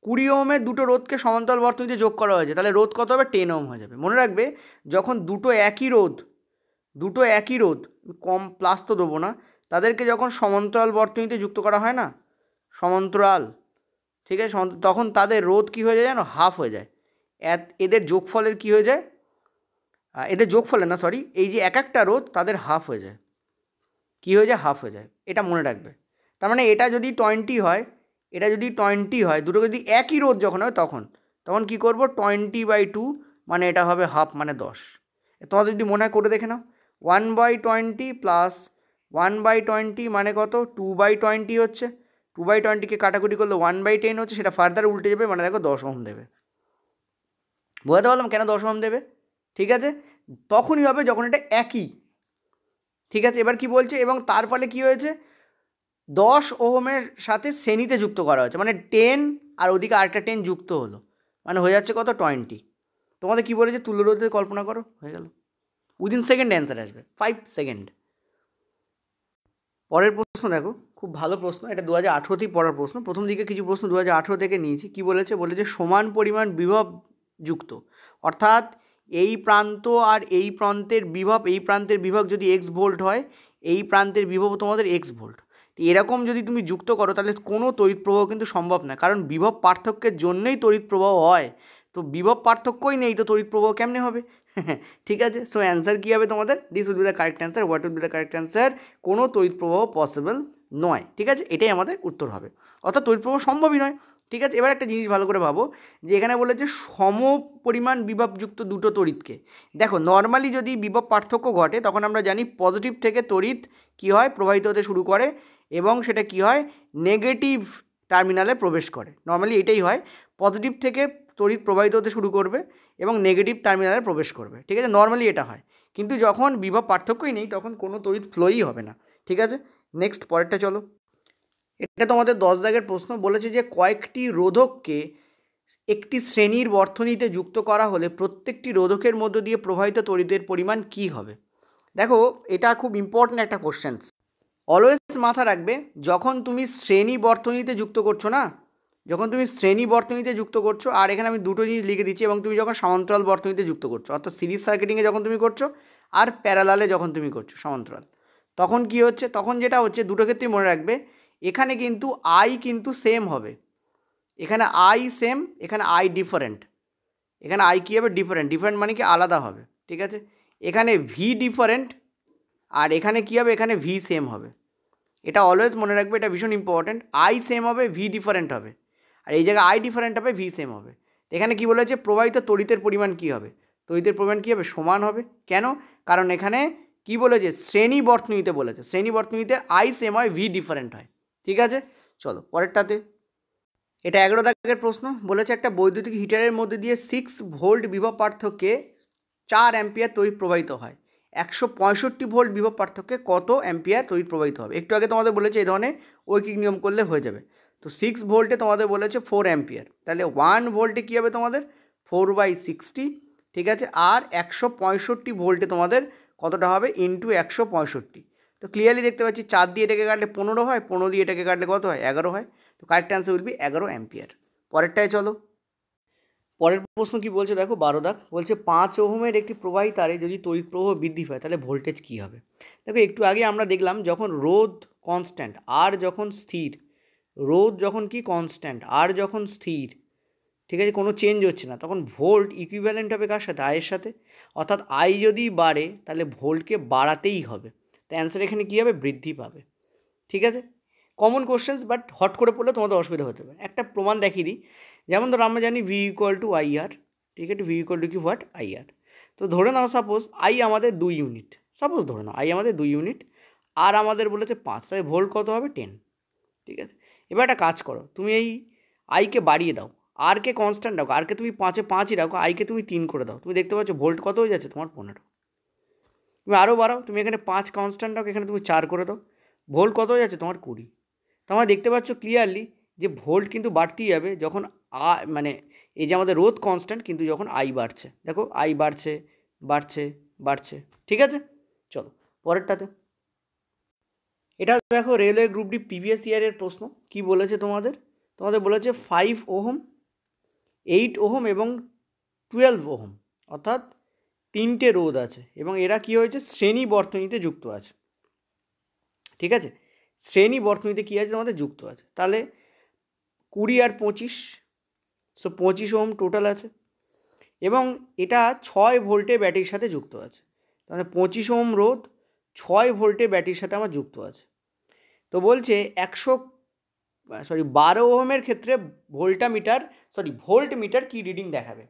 20 ওহমের দুটো রোধকে সমান্তরাল বর্তনীতে যোগ করা হয়েছে, তাহলে রোধ কত হবে, 10 ওহম হয়ে যাবে। মনে রাখবে যখন দুটো একই রোধ কম প্লাস তো দেবো না, তাদেরকে যখন সমান্তরাল বর্তনীতে যুক্ত করা হয় না, সমান্তরাল, ঠিক আছে, তখন তাদের রোধ কী হয়ে যায় জানো, হাফ হয়ে যায়। এদের যোগফলের কী হয়ে যায়, এদের যোগফলের না সরি, এই যে এক একটা রোধ তাদের হাফ হয়ে যায়, কী হয়ে যায়, হাফ হয়ে যায়। এটা মনে রাখবে। তার মানে এটা যদি 20 হয়, এটা যদি 20 হয়, দুটো যদি একই রোধ যখন হয় তখন তখন কী করবো, 20/2 মানে এটা হবে হাফ মানে 10। তোমাদের যদি মনে হয় করে দেখে নাও, 1/20 প্লাস 1/20 মানে কত, 2/20 হচ্ছে। 2/20কে কাটাকুটি করলে 1/10 হচ্ছে, সেটা ফার্দার উল্টে যাবে, মানে দেখো 10 ওহম দেবে। বোঝাতে পারলাম কেন 10 ওহম দেবে? ঠিক আছে, তখনই হবে যখন এটা একই। ঠিক আছে, এবার কি বলছে, এবং তার ফলে কী হয়েছে, 10 ওহমের সাথে শ্রেণীতে যুক্ত করা হয়েছে, মানে 10 আর ওদিকে আরেকটা 10 যুক্ত হলো, মানে হয়ে যাচ্ছে কত, 20। তোমাদের কী বলেছে, তুল্যরোধের কল্পনা করো, হয়ে গেল। উইদিন সেকেন্ড অ্যান্সার আসবে, 5 সেকেন্ড। পরের প্রশ্ন দেখো, খুব ভালো প্রশ্ন, এটা 2018তেই পড়ার প্রশ্ন। প্রথম দিকে কিছু প্রশ্ন 2018 থেকে নিয়েছি। কি বলেছে, বলেছে সমান পরিমাণ বিভব যুক্ত, অর্থাৎ এই প্রান্ত আর এই প্রান্তের বিভব, এই প্রান্তের বিভব যদি এক্স ভোল্ট হয়, এই প্রান্তের বিভব তোমাদের এক্স ভোল্ট। এরকম যদি তুমি যুক্ত করো তাহলে কোনো তড়িৎ প্রবাহ কিন্তু সম্ভব না, কারণ বিভব পার্থক্যের জন্যই তড়িৎ প্রবাহ হয়। তো বিভব পার্থক্যই নেই তো তড়িৎ প্রবাহ কেমনে হবে? ঠিক আছে, সো অ্যান্সার কী হবে তোমাদের, this will be the correct answer. What will be the correct answer, কোনো তড়িৎ প্রবাহ পসিবল নয়। ঠিক আছে, এটাই আমাদের উত্তর হবে, অর্থাৎ তড়িৎ প্রবাহ সম্ভবই নয়। ঠিক আছে, এবার একটা জিনিস ভালো করে ভাবো, যে এখানে বলেছে সম পরিমাণ বিভবযুক্ত দুটো তড়িৎকে। দেখো নর্মালি যদি বিভব পার্থক্য ঘটে তখন আমরা জানি পজিটিভ থেকে তড়িৎ কী হয়, প্রবাহিত হতে শুরু করে, এবং সেটা কী হয়, নেগেটিভ টার্মিনালে প্রবেশ করে। নর্মালি এটাই হয়, পজিটিভ থেকে তড়িৎ প্রবাহিত হতে শুরু করবে এবং নেগেটিভ টার্মিনালে প্রবেশ করবে। ঠিক আছে, নর্মালি এটা হয়, কিন্তু যখন বিভব পার্থক্যই নেই তখন কোনো তড়িৎ ফ্লোই হবে না। ঠিক আছে, নেক্সট পরেরটা চলো। এটা তোমাদের 10 দাগের প্রশ্ন। বলেছে যে কয়েকটি রোধককে একটি শ্রেণীর বর্তনীতে যুক্ত করা হলে প্রত্যেকটি রোধকের মধ্য দিয়ে প্রবাহিত তড়িতের পরিমাণ কী হবে। দেখো এটা খুব ইম্পর্ট্যান্ট একটা কোশ্চেন্স। অলওয়েজ মাথা রাখবে, যখন তুমি শ্রেণী বর্তনীতে যুক্ত করছো না, যখন তুমি শ্রেণী বর্তনীতে যুক্ত করছো, আর এখানে আমি দুটো জিনিস লিখে দিচ্ছি, এবং তুমি যখন সমান্তরাল বর্তনীতে যুক্ত করছো, অর্থাৎ সিরিজ সার্কিটিংয়ে যখন তুমি করছো আর প্যারালালে যখন তুমি করছো সমান্তরাল, তখন কি হচ্ছে, তখন যেটা হচ্ছে, দুটো ক্ষেত্রেই মনে রাখবে, এখানে কিন্তু আই কিন্তু সেম হবে, এখানে আই সেম, এখানে আই ডিফারেন্ট। এখানে আই কী হবে, ডিফারেন্ট। ডিফারেন্ট মানে কি, আলাদা হবে। ঠিক আছে, এখানে ভি ডিফারেন্ট, আর এখানে কী হবে, এখানে ভি সেম হবে। এটা অলওয়েজ মনে রাখবে, এটা ভীষণ ইম্পর্ট্যান্ট। আই সেম হবে, ভি ডিফারেন্ট হবে, আর এই জায়গায় আই ডিফারেন্ট হবে, ভি সেম হবে। এখানে কি বলেছে, প্রবাহিত তড়িতের পরিমাণ কী হবে, তড়িতের পরিমাণ কী হবে, সমান হবে। কেন, কারণ এখানে কি বলেছে, শ্রেণী বর্তনীতে বলেছে, শ্রেণী বর্তনীতে আই সেম হয়, ভি ডিফারেন্ট হয়। ঠিক আছে, চলো পরেরটাতে। এটা 11 দাগের প্রশ্ন। বলেছে একটা বৈদ্যুতিক হিটারের মধ্যে দিয়ে 6 ভোল্ট বিভব পার্থক্যে 4 অ্যাম্পিয়ার তড়িৎ প্রবাহিত হয়। 165 ভোল্ট বিভব পার্থক্যে কত অ্যাম্পিয়ার তড়িৎ প্রবাহিত হবে। একটু আগে তোমাদের বলেছে এই ধরনের ঐকিক নিয়ম করলে হয়ে যাবে। তো 6 ভোল্টে তোমাদের বলেছে 4 অ্যাম্পিয়ার, তাহলে 1 ভোল্টে কী হবে তোমাদের, 4/60। ঠিক আছে, আর 165 ভোল্টে তোমাদের কতটা হবে, ইন্টু 165। তো ক্লিয়ারলি দেখতে পাচ্ছি 4 দিয়ে এটাকে কাটলে 15 হয়, 15 দিয়ে এটাকে কাটলে কত হয়, 11 হয়। তো correct answer will be 11 ampere. পরেরটায় চলো। পরের প্রশ্ন কি বলছে দেখো, 12 দাগ। বলছে 5 ওহমের একটি প্রবাহী তারে যদি তড়িৎ প্রবাহ বৃদ্ধি পায় তাহলে ভোল্টেজ কী হবে। দেখো একটু আগে আমরা দেখলাম যখন রোধ কনস্ট্যান্ট আর যখন স্থির, রোধ যখন কি কনস্ট্যান্ট আর যখন স্থির, ঠিক আছে, কোনো চেঞ্জ হচ্ছে না, তখন ভোল্ট ইকুইভ্যালেন্ট হবে কার সাথে, আয়ের সাথে। অর্থাৎ আই যদি বাড়ে তাহলে ভোল্টকে বাড়াতেই হবে। তো অ্যান্সার এখানে কী হবে, বৃদ্ধি পাবে। ঠিক আছে, কমন কোশ্চেন্স, বাট হট করে পড়লে তোমাদের অসুবিধা হতে পারে। একটা প্রমাণ দেখিয়ে দিই, যেমন ধরো আমরা জানি ভি ইকুয়াল টু আই আর। ঠিক আছে, ভি ইকুয়াল টু কি, হোয়াট, আই আর। তো ধরে নাও সাপোজ আই আমাদের 2 ইউনিট, সাপোজ ধরে নাও আই আমাদের 2 ইউনিট, আর আমাদের বলেছে 5, তাহলে ভোল্ট কত হবে, 10। ঠিক আছে, এবার একটা কাজ করো, তুমি এই আইকে বাড়িয়ে দাও, আরকে কনস্ট্যান্ট রাখো, আরকে তুমি 5-এ 5ই রাখো, আইকে তুমি 3 করে দাও, তুমি দেখতে পাচ্ছ ভোল্ট কত হয়ে যাচ্ছে তোমার, 15। তুমি আরও বাড়াও, তুমি এখানে 5 কনস্ট্যান্ট রাখো, এখানে তুমি 4 করে দাও, ভোল্ট কত হয়ে যাচ্ছে তোমার, 20। তোমরা দেখতে পাচ্ছ ক্লিয়ারলি যে ভোল্ট কিন্তু বাড়তেই যাবে যখন মানে এই যে আমাদের রোধ কনস্ট্যান্ট, কিন্তু যখন আই বাড়ছে, দেখো আই বাড়ছে বাড়ছে বাড়ছে। ঠিক আছে, চলো পরেরটাতে। এটা দেখো রেলওয়ে গ্রুপ ডি প্রিভিয়াস ইয়ারের প্রশ্ন। কি বলেছে তোমাদের, তোমাদের বলেছে 5 ওহম, 8 ওহম এবং 12 ওহম, অর্থাৎ 3টে রোধ আছে, এবং এরা কি হয়েছে, শ্রেণী বর্তনীতে যুক্ত আছে। ঠিক আছে, শ্রেণী বর্তনীতে কী আছে তোমাদের, যুক্ত আছে। তাহলে 20 আর 25, সো 25 ওহম টোটাল আছে এবং এটা 6 ভোল্টের ব্যাটারির সাথে যুক্ত আছে। তাহলে 25 ওহম রোধ 6 ভোল্টের ব্যাটারির সাথে আমার যুক্ত আছে। তো বলছে 12 ওহমের ক্ষেত্রে ভোল্ট মিটার কী রিডিং দেখাবে?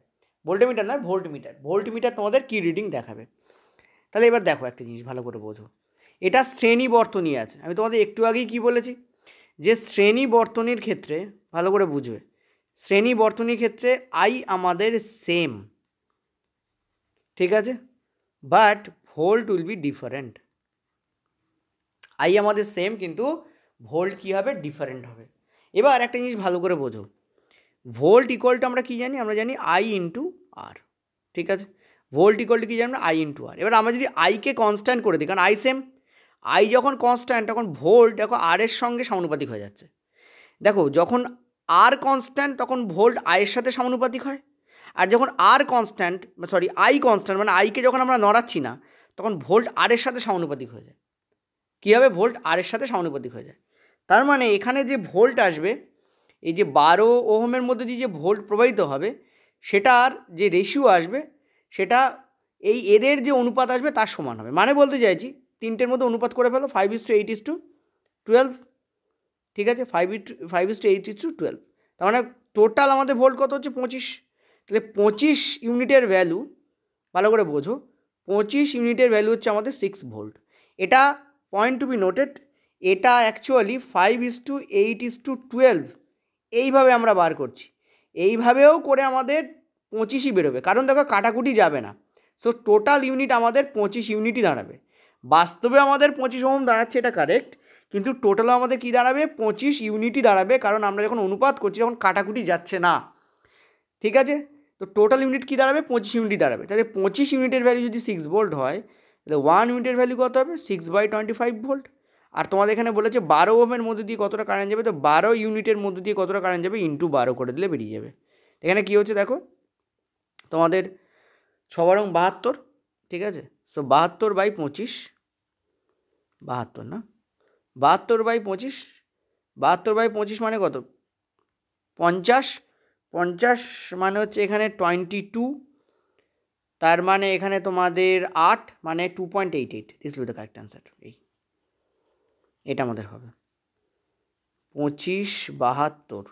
ভোল্টমিটার নয়, ভোল্টমিটার তোমাদের কী রিডিং দেখাবে? তাহলে এবার দেখো একটা জিনিস ভালো করে বোঝো, এটা শ্রেণী বর্তনী আছে। আমি তোমাদের একটু আগেই কি বলেছি, যে শ্রেণী বর্তনীর ক্ষেত্রে ভালো করে বুঝবে, শ্রেণী বর্তনীর ক্ষেত্রে আই আমাদের সেম, ঠিক আছে, but volt will be different. I আমাদের সেম, কিন্তু ভোল্ট কী হবে? ডিফারেন্ট হবে। এবার একটা জিনিস ভালো করে বোঝো, ভোল্ট ইকুয়াল টু আমরা কী জানি? আমরা জানি আই ইন্টু আর, ঠিক আছে। ভোল্ট ইকুয়াল টু কী জানি? আই ইন্টু আর। এবার আমরা যদি আইকে কনস্ট্যান্ট করে দিই, কারণ আই সেম, আই যখন কনস্ট্যান্ট তখন ভোল্ট দেখো আর এর সঙ্গে সমানুপাতিক হয়ে যাচ্ছে। দেখো যখন আর কনস্ট্যান্ট তখন ভোল্ট আয়ের সাথে সমানুপাতিক হয়, আর যখন আর কনস্ট্যান্ট আই কনস্ট্যান্ট মানে আইকে যখন আমরা নড়াচ্ছি না, তখন ভোল্ট আর এর সাথে সমানুপাতিক হয়ে যায়। কী হবে? ভোল্ট আর এর সাথে সমানুপাতিক হয়ে যায়। তার মানে এখানে যে ভোল্ট আসবে, এই যে 12 ওহমের মধ্যে দিয়ে যে ভোল্ট প্রবাহিত হবে, সেটার যে রেশিও আসবে সেটা এই এদের যে অনুপাত আসবে তার সমান হবে। মানে বলতে চাইছি তিনটের মধ্যে অনুপাত করে ফেলো, 5:8:12, ঠিক আছে, 5:8:12। তার মানে টোটাল আমাদের ভোল্ট কত হচ্ছে? 25। তাহলে 25 ইউনিটের ভ্যালু, ভালো করে বোঝো, 25 ইউনিটের ভ্যালু হচ্ছে আমাদের 6 ভোল্ট। এটা পয়েন্ট টু বি নোটেড, এটা অ্যাকচুয়ালি 5:8:12 এইভাবে আমরা বার করছি। এইভাবেও করে আমাদের 25ই বেরোবে, কারণ দেখো কাটাকুটি যাবে না। সো টোটাল ইউনিট আমাদের 25 ইউনিটই দাঁড়াবে। বাস্তবে আমাদের 25 ওহম দাঁড়াচ্ছে, এটা কারেক্ট, কিন্তু টোটালও আমাদের কী দাঁড়াবে? 25 ইউনিটই দাঁড়াবে, কারণ আমরা যখন অনুপাত করছি তখন কাটাকুটি যাচ্ছে না, ঠিক আছে। তো টোটাল ইউনিট কী দাঁড়াবে? 25 ইউনিটই দাঁড়াবে। তাহলে 25 ইউনিটের ভ্যালু যদি 6 ভোল্ট হয়, তাহলে 1 ইউনিটের ভ্যালু কত হবে? 6/25 ভোল্ট। আর তোমাদের এখানে বলেছে 12 ওহমের মধ্যে দিয়ে কতটা কারেন্ট যাবে, তো 12 ইউনিটের মধ্যে দিয়ে কতটা কারেন্ট যাবে ইন্টু 12 করে দিলে বেরিয়ে যাবে। এখানে কী হচ্ছে দেখো, তোমাদের 6×72, ঠিক আছে। সো 72/25, 72 না, 72/25, 72/25 মানে কত? 50, 50 মানে হচ্ছে এখানে 22, তার মানে এখানে তোমাদের 8 মানে 2.88। This will be the correct answer. এটা আমাদের হবে 25, 72,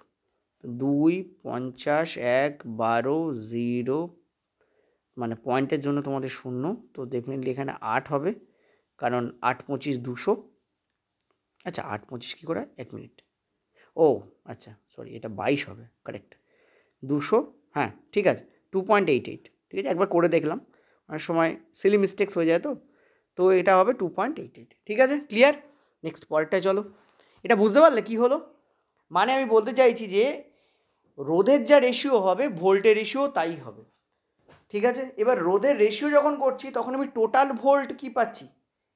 2, 50, 1, 12, 0, মানে পয়েন্টের জন্য তোমাদের 0, তো ডেফিনেটলি এখানে 8 হবে, কারণ 8×25 200। আচ্ছা 8×25 কী করে? 1 মিনিট, ও আচ্ছা সরি, এটা 22 হবে, কারেক্ট, 200, হ্যাঁ ঠিক আছে, 2.88, ঠিক আছে। একবার করে দেখলাম, অনেক সময় সিলি মিস্টেক্স হয়ে যায়, তো এটা হবে 2.88, ঠিক আছে, ক্লিয়ার। নেক্সট পরেরটায় চলো। এটা বুঝতে পারলে কী হলো? মানে আমি বলতে চাইছি যে রোধের যা রেশিও হবে ভোল্টের রেশিও তাই হবে, ঠিক আছে। এবার রোধের রেশিও যখন করছি তখন আমি টোটাল ভোল্ট কী পাচ্ছি?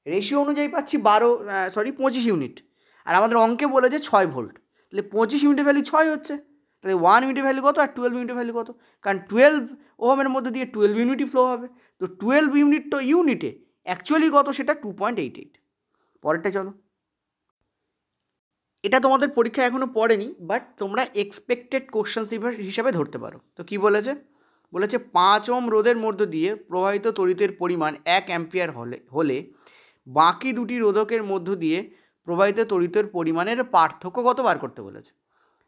রেশিও অনুযায়ী পাচ্ছি 25 ইউনিট, আর আমাদের অঙ্কে বলে যে 6 ভোল্ট, তাহলে 25 ইউনিটের ভ্যালু 6 হচ্ছে, তাহলে 1 ইউনিটের ভ্যালু কত আর 12 ইউনিটের ভ্যালু কত? কারণ 12 ওহমের মধ্যে দিয়ে 12 ইউনিটই ফ্লো হবে, তো 12 ইউনিট তো ইউনিটে অ্যাকচুয়ালি কত? সেটা 2.88। পরেরটা চলো। এটা তোমাদের পরীক্ষা এখনও পড়েনি, বাট তোমরা এক্সপেক্টেড কোশ্চেন হিসাবে ধরতে পারো। তো কি বলেছে? বলেছে 5 ওহম রোধের মধ্য দিয়ে প্রবাহিত তড়িতের পরিমাণ 1 অ্যাম্পিয়ার হলে বাকি দুটি রোধকের মধ্য দিয়ে প্রবাহিত তড়িতের পরিমাণের পার্থক্য কত বার করতে বলেছে।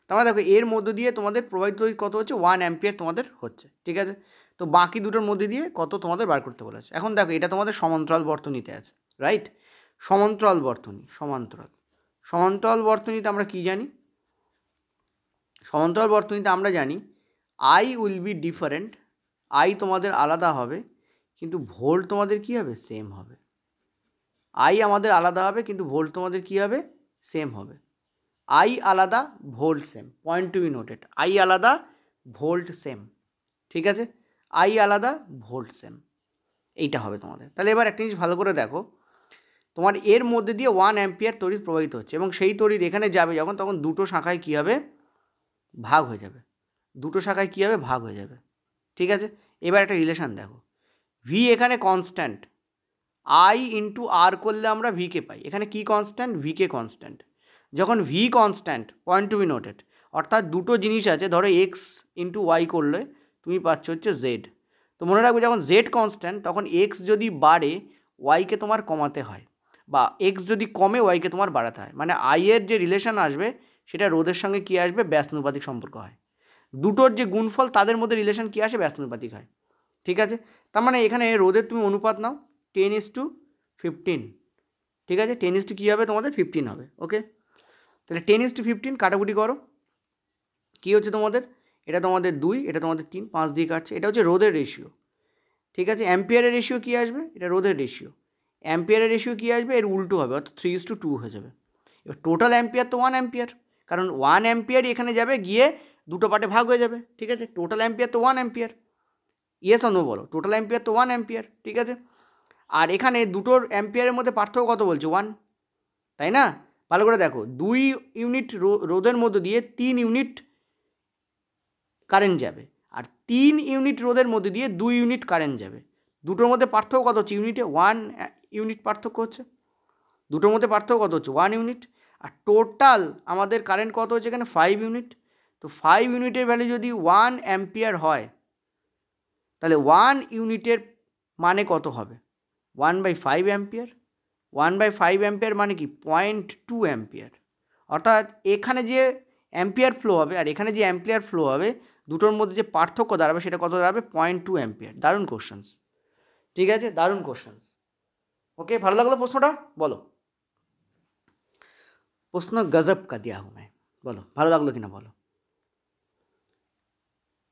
তোমরা দেখো এর মধ্য দিয়ে তোমাদের প্রবাহিত তড়িৎ কত হচ্ছে? 1 অ্যাম্পিয়ার তোমাদের হচ্ছে, ঠিক আছে। তো বাকি দুটোর মধ্যে দিয়ে কত তোমাদের বার করতে বলেছে। এখন দেখো এটা তোমাদের সমান্তরাল বর্তনীতে আছে, রাইট? সমান্তরাল বর্তনী, সমান্তরাল বর্তনীতে আমরা কি জানি? সমান্তরাল বর্তনীতে আমরা জানি I will be different, I তোমাদের আলাদা হবে, কিন্তু ভোল্ট তোমাদের কী হবে? সেম হবে। আই আমাদের আলাদা হবে, কিন্তু ভোল্ট তোমাদের কী হবে? সেম হবে। আই আলাদা, volt same, point to be noted, I আলাদা, ভোল্ট সেম, ঠিক আছে। আই আলাদা, ভোল্ট সেম, এইটা হবে তোমাদের। তাহলে এবার একটা জিনিস ভালো করে দেখো, তোমার এর মধ্যে দিয়ে 1 অ্যাম্পিয়ার তড়িৎ প্রবাহিত হচ্ছে, এবং সেই তড়িৎ এখানে যাবে যখন, তখন দুটো শাখায় কী হবে? ভাগ হয়ে যাবে। দুটো শাখায় কী হবে? ভাগ হয়ে যাবে, ঠিক আছে। এবার একটা রিলেশান দেখো, ভি এখানে কনস্ট্যান্ট, আই ইন্টু আর করলে আমরা ভিকে পাই। এখানে কি কনস্ট্যান্ট? ভিকে কনস্ট্যান্ট। যখন V constant, point to be noted, অর্থাৎ দুটো জিনিস আছে, ধরো এক্স ইন্টু ওয়াই করলে তুমি পাচ্ছ হচ্ছে জেড। তো মনে রাখবে যখন জেড কনস্ট্যান্ট তখন এক্স যদি বাড়ে ওয়াইকে তোমার কমাতে হয়, বা এক্স যদি কমে ওয়াইকে তোমার বাড়াতে হয়। মানে আইয়ের যে রিলেশন আসবে সেটা রোধের সঙ্গে কী আসবে, ব্যাসানুপাতিক সম্পর্ক হয়। দুটোর যে গুণফল তাদের মধ্যে রিলেশন কী আসে, ব্যাসানুপাতিক হয়। ঠিক আছে, তার মানে এখানে রোধের তুমি অনুপাত নাও 10:15। ঠিক আছে, 10 কী হবে তোমাদের 15 হবে। ওকে, তাহলে 10:15 কাটাকুটি করো, কী হচ্ছে তোমাদের, এটা তোমাদের 2, এটা তোমাদের 3, 5 দিয়ে কাটছে, এটা হচ্ছে রোধের রেশিও। ঠিক আছে, অ্যাম্পিয়ারের রেশিও কী আসবে, এটা রোধের রেশিও। অ্যাম্পিয়ারের রেশিও কী আসবে, এর উল্টো হবে, অর্থাৎ 3:2 হয়ে যাবে। এবার টোটাল অ্যাম্পিয়ার তো 1 অ্যাম্পিয়ার, কারণ 1 অ্যাম্পিয়ারই এখানে যাবে গিয়ে দুটো পার্টে ভাগ হয়ে যাবে। ঠিক আছে, টোটাল অ্যাম্পিয়ার তো 1 অ্যাম্পিয়ার। ইয়েস অর নো বলো, টোটাল অ্যাম্পিয়ার তো 1 অ্যাম্পিয়ার। ঠিক আছে, আর এখানে দুটোর অ্যাম্পিয়ারের মধ্যে পার্থক্য কত বলছে, 1, তাই না? ভালো করে দেখো, 2 ইউনিট রোধের মধ্য দিয়ে 3 ইউনিট কারেন্ট যাবে, আর 3 ইউনিট রোধের মধ্যে দিয়ে 2 ইউনিট কারেন্ট যাবে। দুটোর মধ্যে পার্থক্য কত হচ্ছে, ইউনিটে 1 ইউনিট পার্থক্য হচ্ছে। দুটোর মধ্যে পার্থক্য কত হচ্ছে, 1 ইউনিট। আর টোটাল আমাদের কারেন্ট কত হচ্ছে এখানে, 5 ইউনিট। তো 5 ইউনিটের ভ্যালু যদি 1 অ্যাম্পিয়ার হয়, তাহলে 1 ইউনিটের মানে কত হবে, 1/5 অ্যাম্পিয়ার। 1/5 অ্যাম্পিয়ার মানে কি 0.2 অ্যাম্পিয়ার। অর্থাৎ এখানে যে অ্যাম্পিয়ার ফ্লো হবে আর এখানে যে অ্যাম্পিয়ার ফ্লো হবে, দুটোর মধ্যে যে পার্থক্য দাঁড়াবে সেটা কত দাঁড়াবে, 0.2 অ্যাম্পিয়ার। দারুণ কোশ্চেন্স, ঠিক আছে, দারুণ কোশ্চেন্স। ওকে, ভালো লাগলো প্রশ্নটা, বলো। প্রশ্ন গজব কা দিয়া হুঁ मैं, বলো ভালো লাগলো কিনা বলো।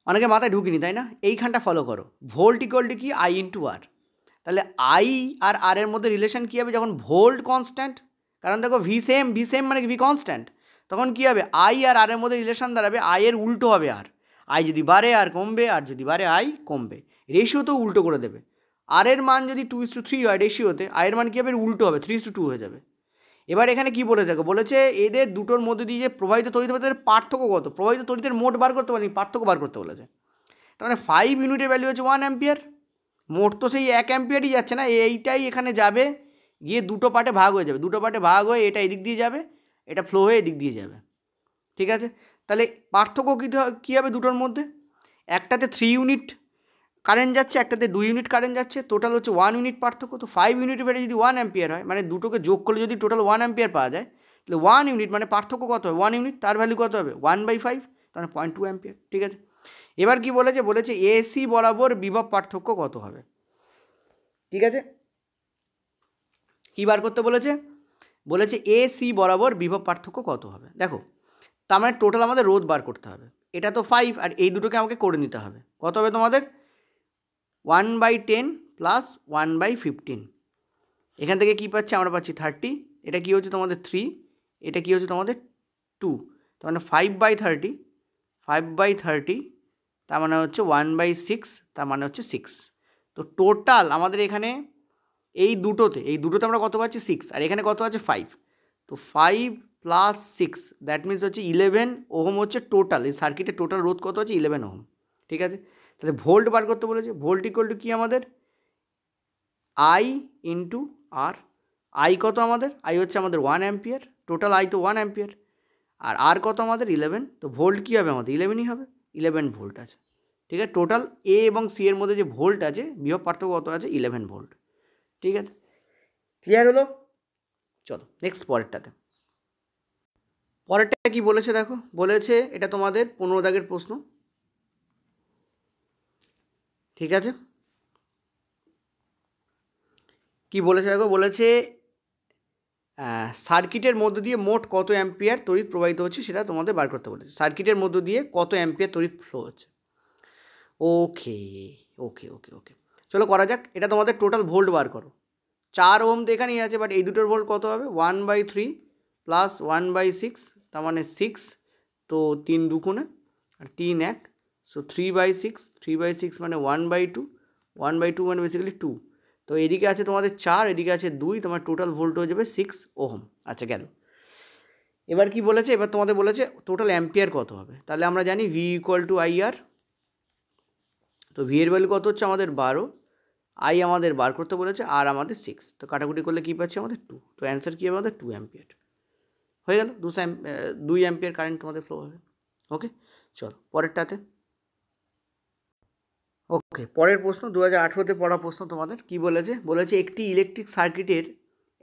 অনেকে মাথায় ঢুকিনি, তাই না? এইখানটা ফলো করো, ভোল্ট ইকুয়াল টু কি, আই ইন্টু আর। তাহলে আই আর আর এর মধ্যে রিলেশন কী হবে, যখন ভোল্ট কনস্ট্যান্ট, কারণ দেখো ভি সেম মানে ভি কনস্ট্যান্ট, তখন কী হবে, আই আর আর এর মধ্যে রিলেশন দাঁড়াবে আই এর উল্টো হবে আর। আই যদি বাড়ে আর কমবে, আর যদি বাড়ে আই কমবে। রেশিও তো উল্টো করে দেবে। আর এর মান যদি 2:3 হয় রেশিওতে, আয়ের মান কী হবে, উল্টো হবে, 3:2 হয়ে যাবে। এবার এখানে কি বলে দেখো, বলেছে এদের দুটোর মধ্যে দিয়ে যে প্রবাহিত তড়িৎ হবে তাদের পার্থক্য কত, প্রবাহিত তড়িতের মোট বার করতে পারেনি, পার্থক্য বার করতে বলেছে। তার মানে 5 ইউনিটের ভ্যালু হচ্ছে 1 অ্যাম্পিয়ার। মোট তো সেই 1 অ্যাম্পিয়ারই যাচ্ছে না, এইটাই এখানে যাবে গিয়ে দুটো পার্টে ভাগ হয়ে যাবে, দুটো পার্টে ভাগ হয়ে এটা এদিক দিয়ে যাবে, এটা ফ্লো হয়ে এদিক দিয়ে যাবে। ঠিক আছে, তাহলে পার্থক্য কী হবে দুটোর মধ্যে, একটাতে 3 ইউনিট কারেন্ট যাচ্ছে, একটাতে 2 ইউনিট কারেন্ট যাচ্ছে, টোটাল হচ্ছে 1 ইউনিট পার্থক্য। তো 5 ইউনিটের ভ্যালু যদি 1 অ্যাম্পিয়ার হয়, মানে দুটোকে যোগ করলে যদি টোটাল 1 অ্যাম্পিয়ার পাওয়া যায়, তাহলে 1 ইউনিট মানে পার্থক্য কত হবে, 1 ইউনিট, তার ভ্যালু কত হবে 1/5, তাহলে 0.2 অ্যাম্পিয়ার। ঠিক আছে, এবার কি বলেছে এসি বরাবর বিভব পার্থক্য কত হবে। ঠিক আছে, কী বার করতে বলেছে এসি বরাবর বিভব পার্থক্য কত হবে। দেখো, তার মানে টোটাল আমাদের রোধ বার করতে হবে, এটা তো 5, আর এই দুটোকে আমাকে করে নিতে হবে। কত হবে তোমাদের, 1/10 প্লাস 1/15। এখান থেকে কী পাচ্ছি, আমরা পাচ্ছি 30, এটা কী হচ্ছে তোমাদের 3, এটা কী হচ্ছে তোমাদের 2, তার মানে 5/30, 5/30, তার মানে হচ্ছে 1/6, তার মানে হচ্ছে 6। তো টোটাল আমাদের এখানে এই দুটোতে আমরা কত পাচ্ছি, 6, আর এখানে কত আছে 5। তো 5 প্লাস 6 দ্যাট মিনস হচ্ছে 11 ওহম হচ্ছে টোটাল, এই সার্কিটের টোটাল রোধ কত হচ্ছে 11 ওহম। ঠিক আছে, তাহলে ভোল্ট বার করতে বলেছে, ভোল্ট ইকুয়াল টু কী আমাদের, আই ইন্টু আর। আই কত আমাদের, আই হচ্ছে আমাদের 1 অ্যাম্পিয়ার, টোটাল আই তো 1 অ্যাম্পিয়ার, আর আর কত আমাদের 11। তো ভোল্ট কী হবে আমাদের, 11ই হবে, 11 ভোল্ট আছে। ঠিক আছে, টোটাল এ এবং সি এর মধ্যে যে ভোল্ট আছে, বিভব পার্থক্য কত আছে, 11 ভোল্ট। ঠিক আছে, ক্লিয়ার হলো। চলো নেক্সট পরেরটাতে, পরেরটা কি বলেছে দেখো, বলেছে এটা তোমাদের 15 দাগের প্রশ্ন। ঠিক আছে, কি বলেছে দেখো, বলেছে সার্কিটের মধ্য দিয়ে মোট কত অ্যাম্পিয়ার তড়িৎ প্রবাহিত হচ্ছে সেটা তোমাদের বার করতে বলেছে। সার্কিটের মধ্য দিয়ে কত অ্যাম্পিয়ার তড়িৎ ফ্লো হচ্ছে। ওকে ওকে ওকে ওকে, চলো করা যাক। এটা তোমাদের টোটাল ভোল্ট বার করো। 4 ওহম তো এখানেই আছে, বাট এই দুটোর ভোল্ট কত হবে, 1/3 প্লাস 1/6, তার মানে 6, তো 3 2 আর 3 1, সো 3/6, 3/6 মানে 1/2, 1/2 মানে বেসিক্যালি 2। তো এদিকে আছে তোমাদের 4, এদিকে আছে 2, তোমার টোটাল ভোল্ট হয়ে যাবে 6 ওহম। আচ্ছা গেল। এবার কি বলেছে, এবার তোমাদের বলেছে টোটাল অ্যাম্পিয়ার কত হবে। তাহলে আমরা জানি ভি ইকুয়াল টু আই আর। তো ভি এর ভ্যালু কত হচ্ছে আমাদের 12, আই আমাদের বার করতে বলেছে, আর আমাদের 6, তো কাটাকুটি করলে কী পাচ্ছি আমাদের 2। তো অ্যান্সার কী হবে আমাদের 2 অ্যাম্পিয়ার হয়ে গেল। 2 অ্যাম্পিয়ার কারেন্ট তোমাদের ফ্লো হবে। ওকে, চলো পরেরটাতে। ওকে, পরের প্রশ্ন 2018-তে পড়া প্রশ্ন তোমাদের কি বলেছে একটি ইলেকট্রিক সার্কিটের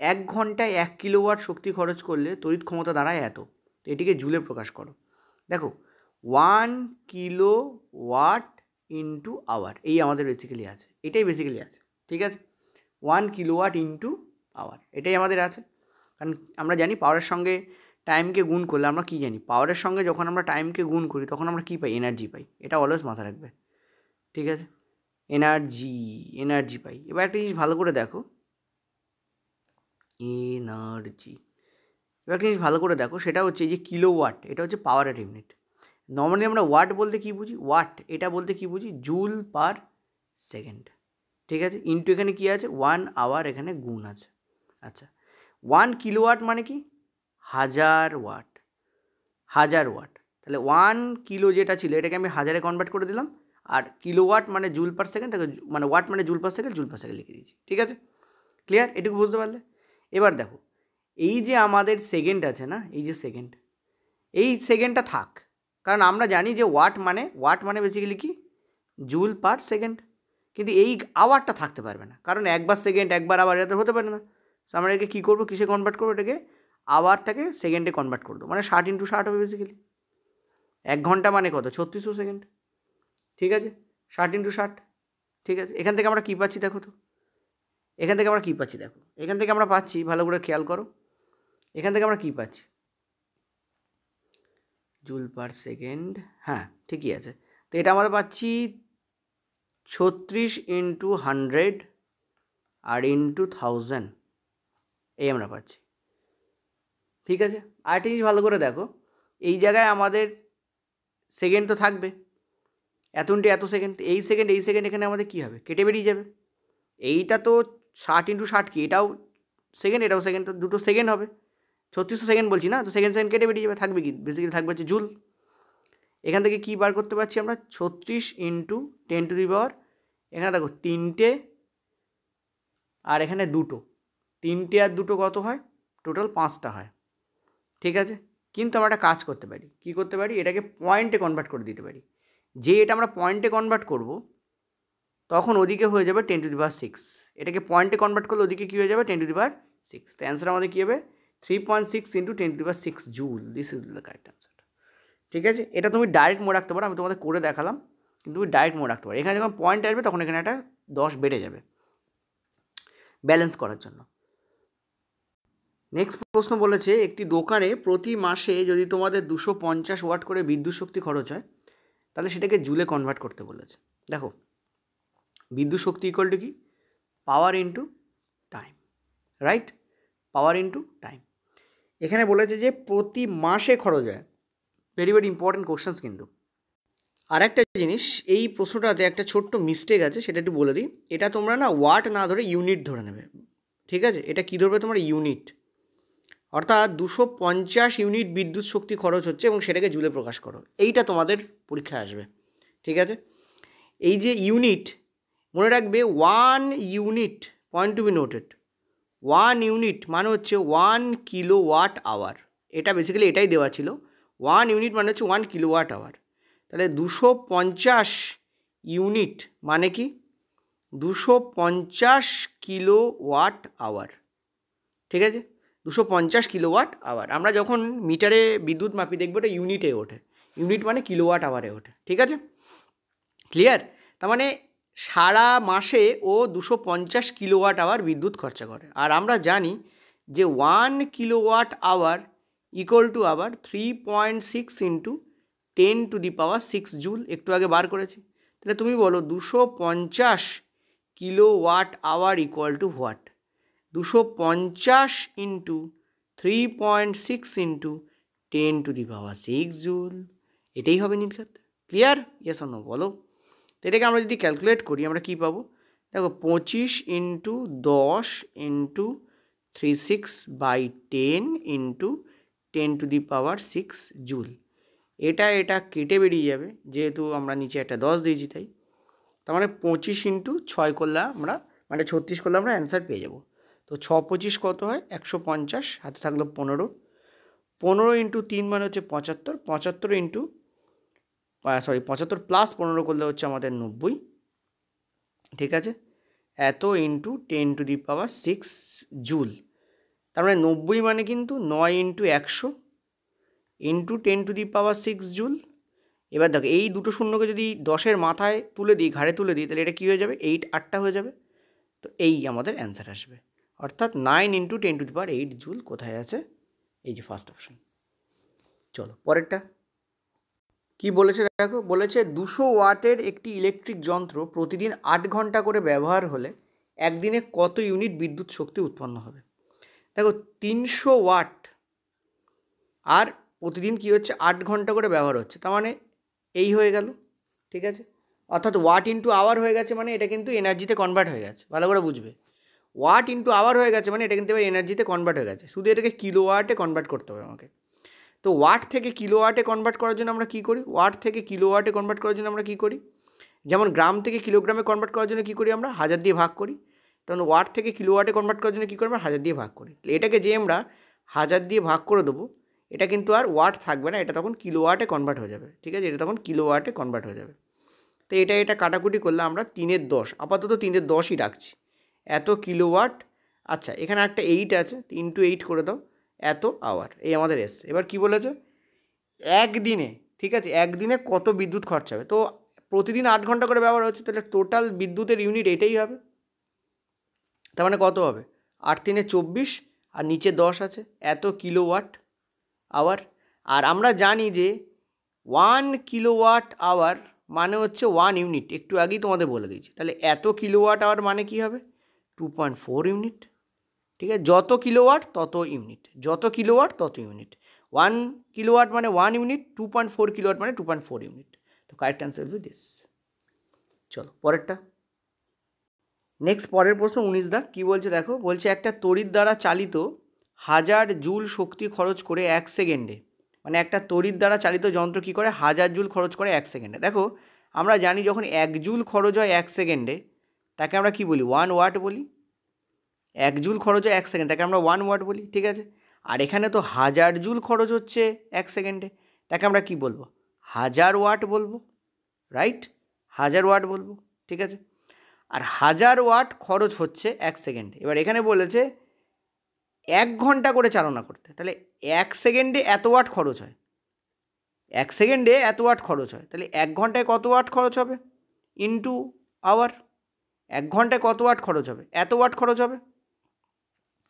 1 ঘন্টায় 1 কিলোওয়াট শক্তি খরচ করলে তড়িৎ ক্ষমতা দাঁড়ায় এত, তো এটিকে জুলে প্রকাশ করো। দেখো 1 কিলোওয়াট ইন্টু আওয়ার, এই আমাদের বেসিক্যালি আছে, এটাই বেসিক্যালি আছে, ঠিক আছে। 1 কিলোওয়াট ইন্টু আওয়ার, এটাই আমাদের আছে। কারণ আমরা জানি পাওয়ারের সঙ্গে টাইমকে গুণ করলে আমরা কী জানি, পাওয়ারের সঙ্গে যখন আমরা টাইমকে গুণ করি তখন আমরা কী পাই, এনার্জি পাই। এটা অলওয়েজ মাথায় রাখবে, ঠিক আছে। এনার্জি পাই। এবার একটা জিনিস ভালো করে দেখো, এনার্জি, এবার একটা জিনিস ভালো করে দেখো, সেটা হচ্ছে এই যে কিলোওয়াট, এটা হচ্ছে পাওয়ারের ইউনিট। নর্মালি আমরা ওয়াট বলতে কী বুঝি, ওয়াট এটা বলতে কী বুঝি, জুল পার সেকেন্ড, ঠিক আছে। ইন্টু এখানে কী আছে, 1 আওয়ার, এখানে গুণ আছে। আচ্ছা, 1 কিলোওয়াট মানে কি, 1000 ওয়াট, 1000 ওয়াট। তাহলে 1 কিলো যেটা ছিল এটাকে আমি 1000-এ কনভার্ট করে দিলাম, আর কিলোওয়াট মানে জুল পার সেকেন্ড, তাকে মানে ওয়াট মানে জুল পার সেকেন্ড লিখে দিয়েছি, ঠিক আছে। ক্লিয়ার, এটুকু বুঝতে পারলে। এবার দেখো এই যে আমাদের সেকেন্ড আছে না, এই যে সেকেন্ড, এই সেকেন্ডটা থাক, কারণ আমরা জানি যে ওয়াট মানে বেসিক্যালি কি, জুল পার সেকেন্ড। কিন্তু এই আওয়ারটা থাকতে পারবে না, কারণ একবার সেকেন্ড একবার আওয়ার এটা হতে পারে না। তো আমরা এটাকে কী করবো, কিসে কনভার্ট করবো, এটাকে আওয়ারটাকে সেকেন্ডে কনভার্ট করবো, মানে 60 × 60 হবে বেসিক্যালি। 1 ঘন্টা মানে কত, 3600 সেকেন্ড, ঠিক আছে। 60 × 60, ঠিক আছে। এখান থেকে আমরা কী পাচ্ছি দেখো তো, এখান থেকে আমরা কী পাচ্ছি দেখো, এখান থেকে আমরা পাচ্ছি, ভালো করে খেয়াল করো, এখান থেকে আমরা কী পাচ্ছি, জুল পার সেকেন্ড, হ্যাঁ ঠিকই আছে। তো এটা আমরা পাচ্ছি 36 × 100 আর ইন্টু 1000, এই আমরা পাচ্ছি, ঠিক আছে। আরেকটা জিনিস ভালো করে দেখো, এই জায়গায় আমাদের সেকেন্ড তো থাকবে, এত ইন্টু এত সেকেন্ড, এই সেকেন্ড এখানে আমাদের কী হবে, কেটে বেরিয়ে যাবে। এইটা তো 60 × 60 কি, এটাও সেকেন্ড এটাও সেকেন্ড, তো দুটো সেকেন্ড হবে, 3600 সেকেন্ড বলছি না, তো সেকেন্ড কেটে বেরিয়ে যাবে, থাকবে কি, বেসিক্যালি থাকবে হচ্ছে জুল। এখান থেকে কী বার করতে পারছি আমরা, 36 × 10⁻, এখানে দেখো 3টে আর এখানে 2টো, 3টে আর 2টো কত হয়, টোটাল 5টা হয়, ঠিক আছে। কিন্তু আমরা একটা কাজ করতে পারি, কী করতে পারি, এটাকে পয়েন্টে কনভার্ট করে দিতে পারি। যে এটা আমরা পয়েন্টে কনভার্ট করব তখন ওদিকে হয়ে যাবে 10⁶। এটাকে পয়েন্টে কনভার্ট করলে ওদিকে কী হয়ে যাবে, 10⁶। তো অ্যান্সার আমাদের কী হবে, 3.6 × 10⁶ joule, this is the correct answer, ঠিক আছে। এটা তুমি ডাইরেক্ট মনে রাখতে পারো, আমি তোমাদের করে দেখালাম, কিন্তু তুমি ডাইরেক্ট মনে রাখতে পারো। এখানে যখন পয়েন্ট আসবে তখন এখানে একটা 10 বেড়ে যাবে ব্যালেন্স করার জন্য। নেক্সট প্রশ্ন বলেছে একটি দোকানে প্রতি মাসে যদি তোমাদের 250 ওয়াট করে বিদ্যুৎ শক্তি খরচ হয় তাহলে সেটাকে জুলে কনভার্ট করতে বলেছে। দেখো বিদ্যুৎ শক্তি ইকুয়াল টু কি, পাওয়ার ইন্টু টাইম, রাইট, পাওয়ার ইন্টু টাইম। এখানে বলেছে যে প্রতি মাসে খরচ হয়, ভেরি ভেরি ইম্পর্টেন্ট কোশ্চেন্স। কিন্তু আর একটা জিনিস, এই প্রশ্নটাতে একটা ছোট্ট মিস্টেক আছে, সেটা একটু বলে দিই। এটা তোমরা না ওয়াট না ধরে ইউনিট ধরে নেবে, ঠিক আছে। এটা কী ধরবে তোমরা, ইউনিট, অর্থাৎ 250 ইউনিট বিদ্যুৎ শক্তি খরচ হচ্ছে এবং সেটাকে জুলে প্রকাশ করো, এইটা তোমাদের পরীক্ষায় আসবে, ঠিক আছে। এই যে ইউনিট, মনে রাখবে 1 unit, point to be noted, 1 unit মানে হচ্ছে 1 কিলোওয়াট আওয়ার। এটা বেসিক্যালি এটাই দেওয়া ছিল, 1 ইউনিট মানে হচ্ছে 1 কিলোওয়াট আওয়ার। তাহলে 250 ইউনিট মানে কি, 250 কিলোওয়াট আওয়ার, ঠিক আছে। 250 কিলোওয়াট আওয়ার। আমরা যখন মিটারে বিদ্যুৎ মাপি দেখবো এটা ইউনিটে ওঠে, ইউনিট মানে কিলোওয়াট আওয়ারে ওঠে, ঠিক আছে, ক্লিয়ার। তার মানে সারা মাসে ও 250 কিলোওয়াট আওয়ার বিদ্যুৎ খরচা করে। আর আমরা জানি যে 1 কিলোওয়াট আওয়ার ইকুয়াল টু আবার 3.6 × 10⁶ জুল, একটু আগে বার করেছি। তাহলে তুমি বলো 250 kilowatt hour equal to what, 250 × 3.6 × 10⁶ joule, এটাই হবে নির্ঘাত। ক্লিয়ার, ইয়েস অর নো বলো। তো এটাকে আমরা যদি ক্যালকুলেট করি আমরা কী পাবো, দেখো 25 × 10 × 36/10 × 10⁶ জুল। এটা কেটে বেরিয়ে যাবে, যেহেতু আমরা নিচে একটা 10 দিয়েছি তাই। তার মানে 25 × 6 করলে আমরা, মানে 36 করলে আমরা অ্যান্সার পেয়ে যাব। তো 6 25 কত হয়, 150, হাতে থাকলো 15, 15 × 3 মানে হচ্ছে 75, 75 × সরি 75 প্লাস 15 করলে হচ্ছে আমাদের 90, ঠিক আছে, এত ইন্টু 10⁶ জুল। তার মানে 90 মানে কিন্তু 9 ইন্টু 100 ইন্টু 10⁶ জুল। এবার দেখো এই দুটো শূন্যকে যদি 10-এর মাথায় তুলে দিই, ঘাড়ে তুলে দিই, তাহলে এটা কী হয়ে যাবে, 8 হয়ে যাবে। তো এই আমাদের অ্যান্সার আসবে, অর্থাৎ 9 ইন্টু 10⁸ জুল কোথায় আছে, এই যে ফার্স্ট অপশন। চলো পরেরটা কি বলেছে দেখো, বলেছে 200 ওয়াটের একটি ইলেকট্রিক যন্ত্র প্রতিদিন 8 ঘন্টা করে ব্যবহার হলে একদিনে কত ইউনিট বিদ্যুৎ শক্তি উৎপন্ন হবে। দেখো 300 ওয়াট আর প্রতিদিন কি হচ্ছে 8 ঘন্টা করে ব্যবহার হচ্ছে, তার মানে এই হয়ে গেল, ঠিক আছে, অর্থাৎ ওয়াট ইন্টু আওয়ার হয়ে গেছে, মানে এটা কিন্তু এনার্জিতে কনভার্ট হয়ে গেছে, ভালো করে বুঝবে। ওয়াট ইন্টু আওয়ার হয়ে গেছে মানে এটা কিন্তু এবার এনার্জিতে কনভার্ট হয়ে গেছে, শুধু এটাকে কিলোওয়াটে কনভার্ট করতে হবে আমাকে। তো ওয়াট থেকে কিলোওয়াটে কনভার্ট করার জন্য আমরা কী করি, ওয়াট থেকে কিলোওয়াটে কনভার্ট করার জন্য আমরা কী করি, যেমন গ্রাম থেকে কিলোগ্রামে কনভার্ট করার জন্য কী করি আমরা, 1000 দিয়ে ভাগ করি। তখন ওয়াট থেকে কিলোওয়াটে কনভার্ট করার জন্য কী করি আমরা, 1000 দিয়ে ভাগ করি। এটাকে যে আমরা 1000 দিয়ে ভাগ করে দেবো, এটা কিন্তু আর ওয়াট থাকবে না, এটা তখন কিলোওয়াটে কনভার্ট হয়ে যাবে, ঠিক আছে, এটা তখন কিলোওয়াটে কনভার্ট হয়ে যাবে। তো এটা কাটাকুটি করলে আমরা 3/10, আপাতত 3/10ই রাখছি, এত কিলোওয়াট। আচ্ছা এখানে একটা 8 আছে, 3×8 করে দাও, এত আওয়ার, এই আমাদের এসছে। এবার কি বলেছে, একদিনে, ঠিক আছে, একদিনে কত বিদ্যুৎ খরচা হবে। তো প্রতিদিন 8 ঘন্টা করে ব্যবহার হচ্ছে, তাহলে টোটাল বিদ্যুতের ইউনিট এটাই হবে। তার মানে কত হবে, 8×3 = 24 আর নিচে 10 আছে, এত কিলোওয়াট আওয়ার। আর আমরা জানি যে 1 কিলোওয়াট আওয়ার মানে হচ্ছে 1 ইউনিট, একটু আগেই তোমাদের বলে দিয়েছি। তাহলে এত কিলোওয়াট আওয়ার মানে কি হবে, 2.4 ইউনিট, ঠিক আছে, যত কিলোওয়াট তত ইউনিট, যত কিলোওয়াট তত ইউনিট। 1 কিলোওয়াট মানে 1 ইউনিট, 2.4 কিলোওয়াট মানে 2.4 ইউনিট। তো correct answer will B this. চলো পরেরটা, নেক্সট পরের প্রশ্ন 19 দা কী বলছে দেখো, বলছে একটা তড়িৎ দ্বারা চালিত 1000 জুল শক্তি খরচ করে 1 সেকেন্ডে, মানে একটা তড়িৎ দ্বারা চালিত যন্ত্র কী করে 1000 জুল খরচ করে 1 সেকেন্ডে। দেখো আমরা জানি যখন 1 জুল খরচ হয় 1 সেকেন্ডে তাকে আমরা কি বলি, 1 ওয়াট বলি। 1 জুল খরচ হয় 1 সেকেন্ড, তাকে আমরা 1 ওয়াট বলি, ঠিক আছে। আর এখানে তো 1000 জুল খরচ হচ্ছে 1 সেকেন্ডে, তাকে আমরা কি বলবো, 1000 ওয়াট বলবো, রাইট, 1000 ওয়াট বলবো, ঠিক আছে। আর 1000 ওয়াট খরচ হচ্ছে 1 সেকেন্ডে। এবার এখানে বলেছে 1 ঘন্টা করে চালনা করতে, তাহলে 1 সেকেন্ডে এত ওয়াট খরচ হয়, 1 সেকেন্ডে এত ওয়াট খরচ হয়, তাহলে 1 ঘন্টায় কত ওয়াট খরচ হবে ইন্টু আওয়ার, 1 ঘন্টায় কত ওয়াট খরচ হবে, এত ওয়াট খরচ হবে।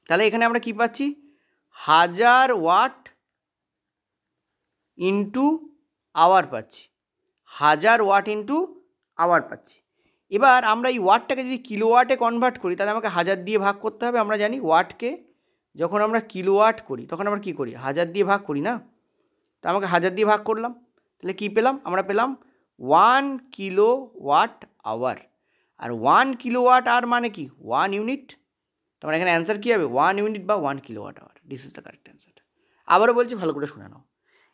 তাহলে এখানে আমরা কি পাচ্ছি, 1000 ওয়াট ইন্টু আওয়ার পাচ্ছি, 1000 ওয়াট ইন্টু আওয়ার পাচ্ছি। এবার আমরা এই ওয়াটটাকে যদি কিলোওয়াটে কনভার্ট করি, তাহলে আমাকে 1000 দিয়ে ভাগ করতে হবে। আমরা জানি ওয়াটকে যখন আমরা কিলোওয়াট করি তখন আমরা কী করি, 1000 দিয়ে ভাগ করি না, তো আমাকে 1000 দিয়ে ভাগ করলাম, তাহলে কী পেলাম, আমরা পেলাম 1 কিলোওয়াট আওয়ার। আর 1 কিলোওয়াট আওয়ার মানে কি, 1 ইউনিট। তোমার এখানে অ্যান্সার কী হবে, 1 ইউনিট বা 1 kilowatt hour, this is the correct answer. আবারও বলছি, ভালো করে শুনে নাও,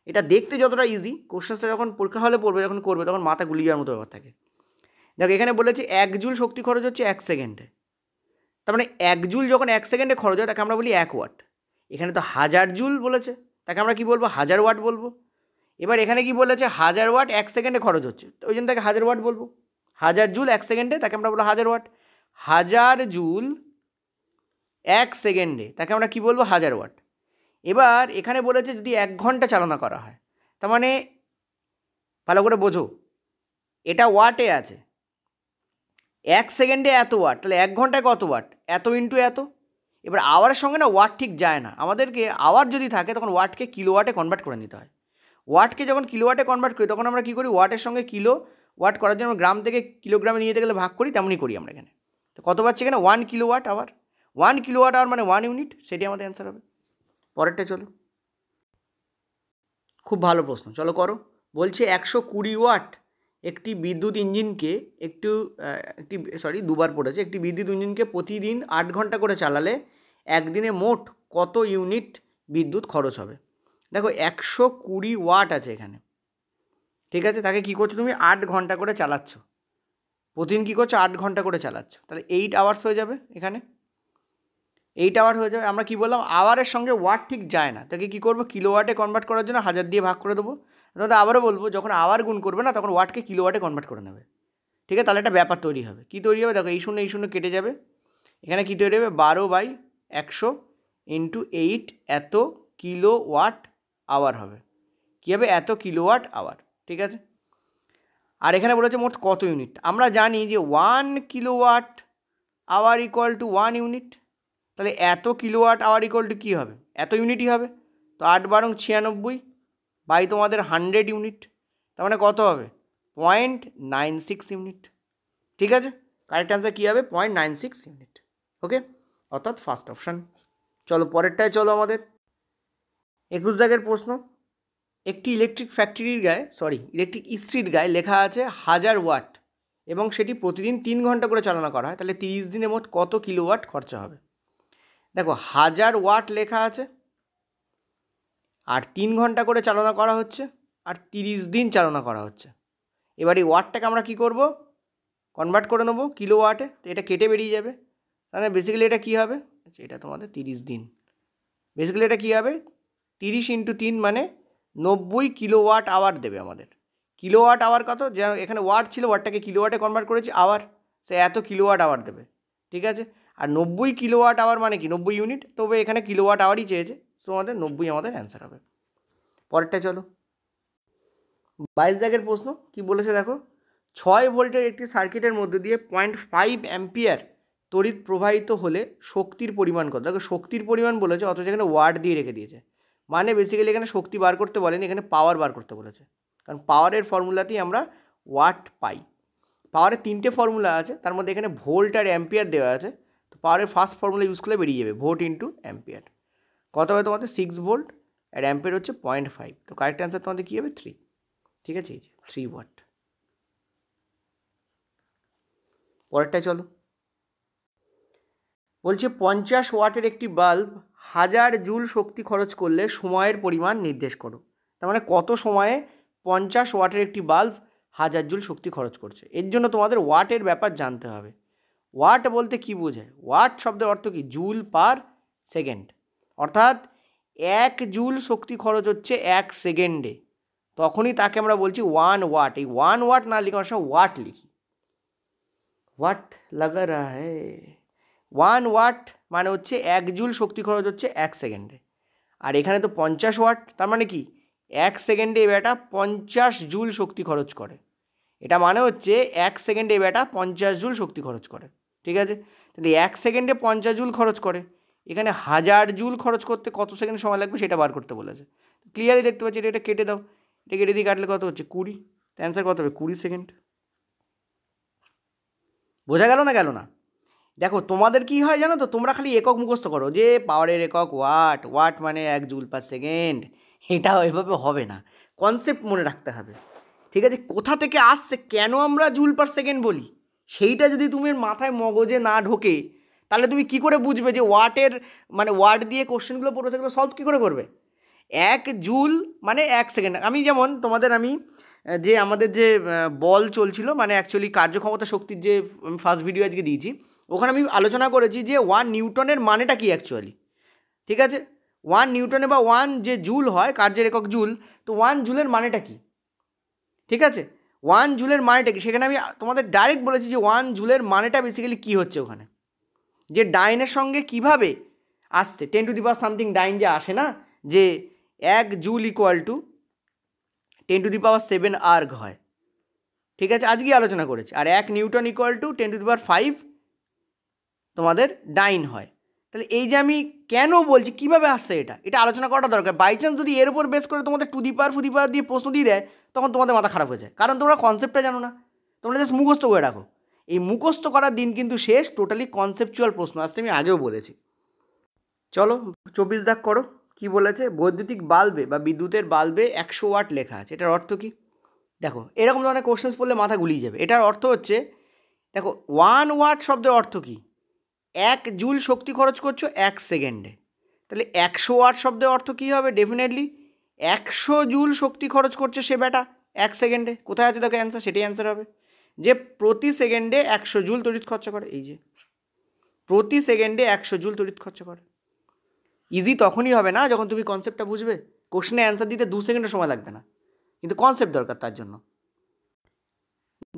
এটা দেখতে যতটা ইজি, কোশ্চেন্সটা যখন পরীক্ষা হলে পড়বে, যখন করবে তখন মাথা গুলিয়ে যাওয়ার মতো ব্যাপার থাকে। দেখো এখানে বলেছে 1 জুল শক্তি খরচ হচ্ছে 1 সেকেন্ডে, তার মানে 1 জুল যখন 1 সেকেন্ডে খরচ হয় তাকে আমরা বলি 1 ওয়াট। এখানে তো 1000 জুল বলেছে, তাকে আমরা কি বলবো, 1000 ওয়াট বলবো। এবার এখানে কি বলেছে, 1000 ওয়াট 1 সেকেন্ডে খরচ হচ্ছে, তো ওই জন্য তাকে 1000 ওয়াট বলবো। 1000 জুল 1 সেকেন্ডে, তাকে আমরা বলবো 1000 ওয়াট। 1000 জুল 1 সেকেন্ডে, তাকে আমরা কি বলবো, 1000 ওয়াট। এবার এখানে বলেছে যদি 1 ঘন্টা চালনা করা হয়, তার মানে ভালো করে বোঝো, এটা ওয়াটে আছে, 1 সেকেন্ডে এত ওয়াট, তাহলে 1 ঘন্টায় কত ওয়াট, এত ইন্টু এত। এবার আওয়ারের সঙ্গে না ওয়াট ঠিক যায় না, আমাদেরকে আওয়ার যদি থাকে তখন ওয়াটকে কিলোওয়াটে কনভার্ট করে নিতে হয়। ওয়াটকে যখন কিলোওয়াটে কনভার্ট করি তখন আমরা কী করি, ওয়াটের সঙ্গে কিলো ওয়াট করার জন্য গ্রাম থেকে কিলোগ্রামে নিয়ে যেতে গেলে ভাগ করি, তেমনই করি আমরা এখানে। তো কত পাচ্ছি এখানে, 1 কিলোওয়াট আওয়ার। 1 কিলোওয়াট আওয়ার মানে 1 ইউনিট, সেটি আমাদের অ্যান্সার হবে। পরেরটা চলো, খুব ভালো প্রশ্ন, চলো করো। বলছে 120 ওয়াট একটি বিদ্যুৎ ইঞ্জিনকে দুবার পড়েছে, একটি বিদ্যুৎ ইঞ্জিনকে প্রতিদিন 8 ঘন্টা করে চালালে একদিনে মোট কত ইউনিট বিদ্যুৎ খরচ হবে। দেখো 120 ওয়াট আছে এখানে, ঠিক আছে, তাকে কী করছো তুমি, 8 ঘন্টা করে চালাচ্ছ, প্রতিদিন কী করছো, 8 ঘন্টা করে চালাচ্ছ, তাহলে 8 আওয়ার্স হয়ে যাবে, এখানে 8 আওয়ার হয়ে যাবে। আমরা কি বললাম, আওয়ারের সঙ্গে ওয়াট ঠিক যায় না, তাকে কী করবো, কিলোওয়াটে কনভার্ট করার জন্য 1000 দিয়ে ভাগ করে দেবো, তোমাদের আবারও বলবো, যখন আওয়ার গুণ করবে না তখন ওয়াটকে কিলোওয়াটে কনভার্ট করে নেবে। ঠিক আছে, তাহলে একটা ব্যাপার তৈরি হবে। কী তৈরি হবে দেখো, এই শূন্য কেটে যাবে, এখানে কী তৈরি হবে 12/100 ইন্টু 8 এত কিলোওয়াট আওয়ার হবে। কী হবে, এত কিলোওয়াট আওয়ার। ঠিক আছে, আর এখানে বলেছে মোট কত ইউনিট। আমরা জানি যে 1 kilowatt hour equal to 1 unit, তাহলে এত কিলোওয়াট আওয়ার ইকুয়াল টু কী হবে, এত ইউনিটই হবে। তো 8×96 বাই তোমাদের 100 ইউনিট, তার মানে কত হবে 0.96 ইউনিট। ঠিক আছে, কারেক্ট অ্যান্সার কী হবে 0.96 ইউনিট। ওকে, অর্থাৎ ফার্স্ট অপশান। চলো পরেরটায় চলো আমাদের 21 দাগের প্রশ্ন। একটি ইলেকট্রিক ইস্ত্রির গায়ে লেখা আছে 1000 ওয়াট এবং সেটি প্রতিদিন 3 ঘন্টা করে চালনা করা হয়, তাহলে 30 দিনে মোট কত কিলোওয়াট খরচা হবে। দেখো 1000 ওয়াট লেখা আছে আর 3 ঘন্টা করে চালনা করা হচ্ছে আর 30 দিন চালনা করা হচ্ছে। এবার এই ওয়াটটাকে আমরা কী করব, কনভার্ট করে নেবো কিলোওয়াটে, তো এটা কেটে বেরিয়ে যাবে। তাহলে বেসিক্যালি এটা কী হবে, এটা তোমাদের 30 দিন, বেসিক্যালি এটা কী হবে 30 × 3 মানে 90 কিলোওয়াট আওয়ার দেবে আমাদের। কিলোওয়াট আওয়ার কত, যে এখানে ওয়াট ছিল, ওয়াটটাকে কিলোওয়াটে কনভার্ট করেছি আওয়ার, সে এত কিলোওয়াট আওয়ার দেবে। ঠিক আছে, আর 90 কিলোওয়াট আওয়ার মানে কি 90 ইউনিট, তবে এখানে কিলোওয়াট আওয়ারই চেয়েছে, সো আমাদের 90 আমাদের অ্যান্সার হবে। পরেরটা চলো 22 দাগের প্রশ্ন। কি বলেছে দেখো, 6 ভোল্টের একটি সার্কিটের মধ্যে দিয়ে 0.5 অ্যাম্পিয়ার তড়িৎ প্রবাহিত হলে শক্তির পরিমাণ কত। দেখো শক্তির পরিমাণ বলেছে, অথচ এখানে ওয়াট দিয়ে রেখে দিয়েছে, মানে বেসিক্যালি এখানে শক্তি বার করতে বলেনি, এখানে পাওয়ার বার করতে বলেছে। কারণ পাওয়ারের ফর্মুলাতেই আমরা ওয়াট পাই। পাওয়ারের 3টে ফর্মুলা আছে, তার মধ্যে এখানে ভোল্ট আর অ্যাম্পিয়ার দেওয়া আছে, তো পাওয়ারের ফার্স্ট ফর্মুলা ইউজ করলে বেরিয়ে যাবে ভোল্ট ইন্টু অ্যাম্পিয়ার। কত হবে তোমাদের 6 ভোল্ট, আর অ্যাম্পিয়ার হচ্ছে 0.5, তো কারেক্ট অ্যান্সার তোমাদের কী হবে 3। ঠিক আছে, এই যে 3 ওয়াট। পরেরটা চলো, বলছে 50 ওয়াটের একটি বাল্ব 1000 জুল শক্তি খরচ করলে সময়ের পরিমাণ নির্দেশ করো। তার মানে কত সময়ে 50 ওয়াটের একটি বাল্ব 1000 জুল শক্তি খরচ করছে। এর জন্য তোমাদের ওয়াটের ব্যাপার জানতে হবে। ওয়াট বলতে কি বোঝায়, ওয়াট শব্দের অর্থ কি, জুল পার সেকেন্ড, অর্থাৎ 1 জুল শক্তি খরচ হচ্ছে 1 সেকেন্ডে, তখনই তাকে আমরা বলছি 1 ওয়াট। এই 1 ওয়াট না লিখে অনেক সময় ওয়াট লিখি, ওয়াট লাগা রা হ্যায়। 1 ওয়াট মানে হচ্ছে 1 জুল শক্তি খরচ হচ্ছে 1 সেকেন্ডে, আর এখানে তো 50 ওয়াট, তার মানে কি 1 সেকেন্ডে এই ব্যাটা 50 জুল শক্তি খরচ করে। এটা মানে হচ্ছে 1 সেকেন্ডে এই ব্যাটা 50 জুল শক্তি খরচ করে। ঠিক আছে, তাহলে 1 সেকেন্ডে 50 জুল খরচ করে, এখানে 1000 জুল খরচ করতে কত সেকেন্ড সময় লাগবে সেটা বার করতে বলেছে। ক্লিয়ারলি দেখতে পাচ্ছি, এটা কেটে দাও, এটা কেটে দিয়ে কাটলে কত হচ্ছে 20, অ্যান্সার কত হবে 20 সেকেন্ড। বোঝা গেল না? দেখো তোমাদের কি হয় জানো তো, তোমরা খালি একক মুখস্থ করো যে পাওয়ারের একক ওয়াট, ওয়াট মানে 1 জুল পার সেকেন্ড, এটা ওইভাবে হবে না, কনসেপ্ট মনে রাখতে হবে। ঠিক আছে, কোথা থেকে আসছে, কেন আমরা জুল পার সেকেন্ড বলি, সেইটা যদি তুমি মাথায় মগজে না ঢোকে, তাহলে তুমি কি করে বুঝবে যে ওয়াটের মানে ওয়াট দিয়ে কোশ্চেনগুলো পড়ে সেগুলো সলভ কী করে করবে। 1 জুল মানে 1 সেকেন্ড। আমি যেমন তোমাদের যে আমাদের যে বল চলছিল, মানে অ্যাকচুয়ালি কার্যক্ষমতা শক্তির যে আমি ফার্স্ট ভিডিও আজকে দিয়েছি, ওখানে আমি আলোচনা করেছি যে 1 নিউটনের মানেটা কি অ্যাকচুয়ালি। ঠিক আছে, 1 নিউটনে বা 1 যে জুল হয়, কার্যের একক জুল, তো 1 জুলের মানেটা কি। ঠিক আছে, 1 জুলের মানেটা কি, সেখানে আমি তোমাদের ডাইরেক্ট বলেছি যে 1 জুলের মানেটা বেসিক্যালি কী হচ্ছে, ওখানে যে ডাইনের সঙ্গে কিভাবে আসছে 10 টু দি পাওয়ার সামথিং ডাইন যে আসে না, যে 1 joule equal to 10 to the power 7 erg হয়। ঠিক আছে, আজকেই আলোচনা করেছি। আর 1 newton equal to 10 to the power 5 তোমাদের ডাইন হয়। তাহলে এই যে আমি কেন বলছি, কীভাবে আসছে এটা আলোচনা করাটা দরকার। বাই চান্স যদি এর উপর বেস করে তোমাদের টু দি পাওয়ার দিয়ে প্রশ্ন দিয়ে দেয়, তখন তোমাদের মাথা খারাপ হয়ে যায়, কারণ তোমরা কনসেপ্টটা জানো না, তোমরা জাস্ট মুখস্থ করে রাখো। এই মুখস্থ করার দিন কিন্তু শেষ, টোটালি কনসেপচুয়াল প্রশ্ন আসতে আমি আগেও বলেছি। চলো 24 দাগ করো। কি বলেছে, বৈদ্যুতিক বাল্বে বা বিদ্যুতের বাল্বে 100 ওয়াট লেখা আছে, এটার অর্থ কি। দেখো এরকম ধরনের কোশ্চেন্স পড়লে মাথা গুলিয়ে যাবে। এটার অর্থ হচ্ছে, দেখো 1 ওয়াট শব্দের অর্থ কি, 1 জুল শক্তি খরচ করছো 1 সেকেন্ডে, তাহলে 100 ওয়াট শব্দের অর্থ কী হবে, ডেফিনেটলি 100 জুল শক্তি খরচ করছে সে ব্যাটা 1 সেকেন্ডে। কোথায় আছে দেখো অ্যান্সার, সেটাই অ্যান্সার হবে, যে প্রতি সেকেন্ডে 100 জুল তড়িৎ খরচা করে। এই যে প্রতি সেকেন্ডে 100 জুল তড়িৎ খরচা করে। ইজি তখনই হবে না যখন তুমি কনসেপ্টটা বুঝবে। কোশ্চেনে অ্যান্সার দিতে 2 সেকেন্ডের সময় লাগবে না, কিন্তু কনসেপ্ট দরকার তার জন্য।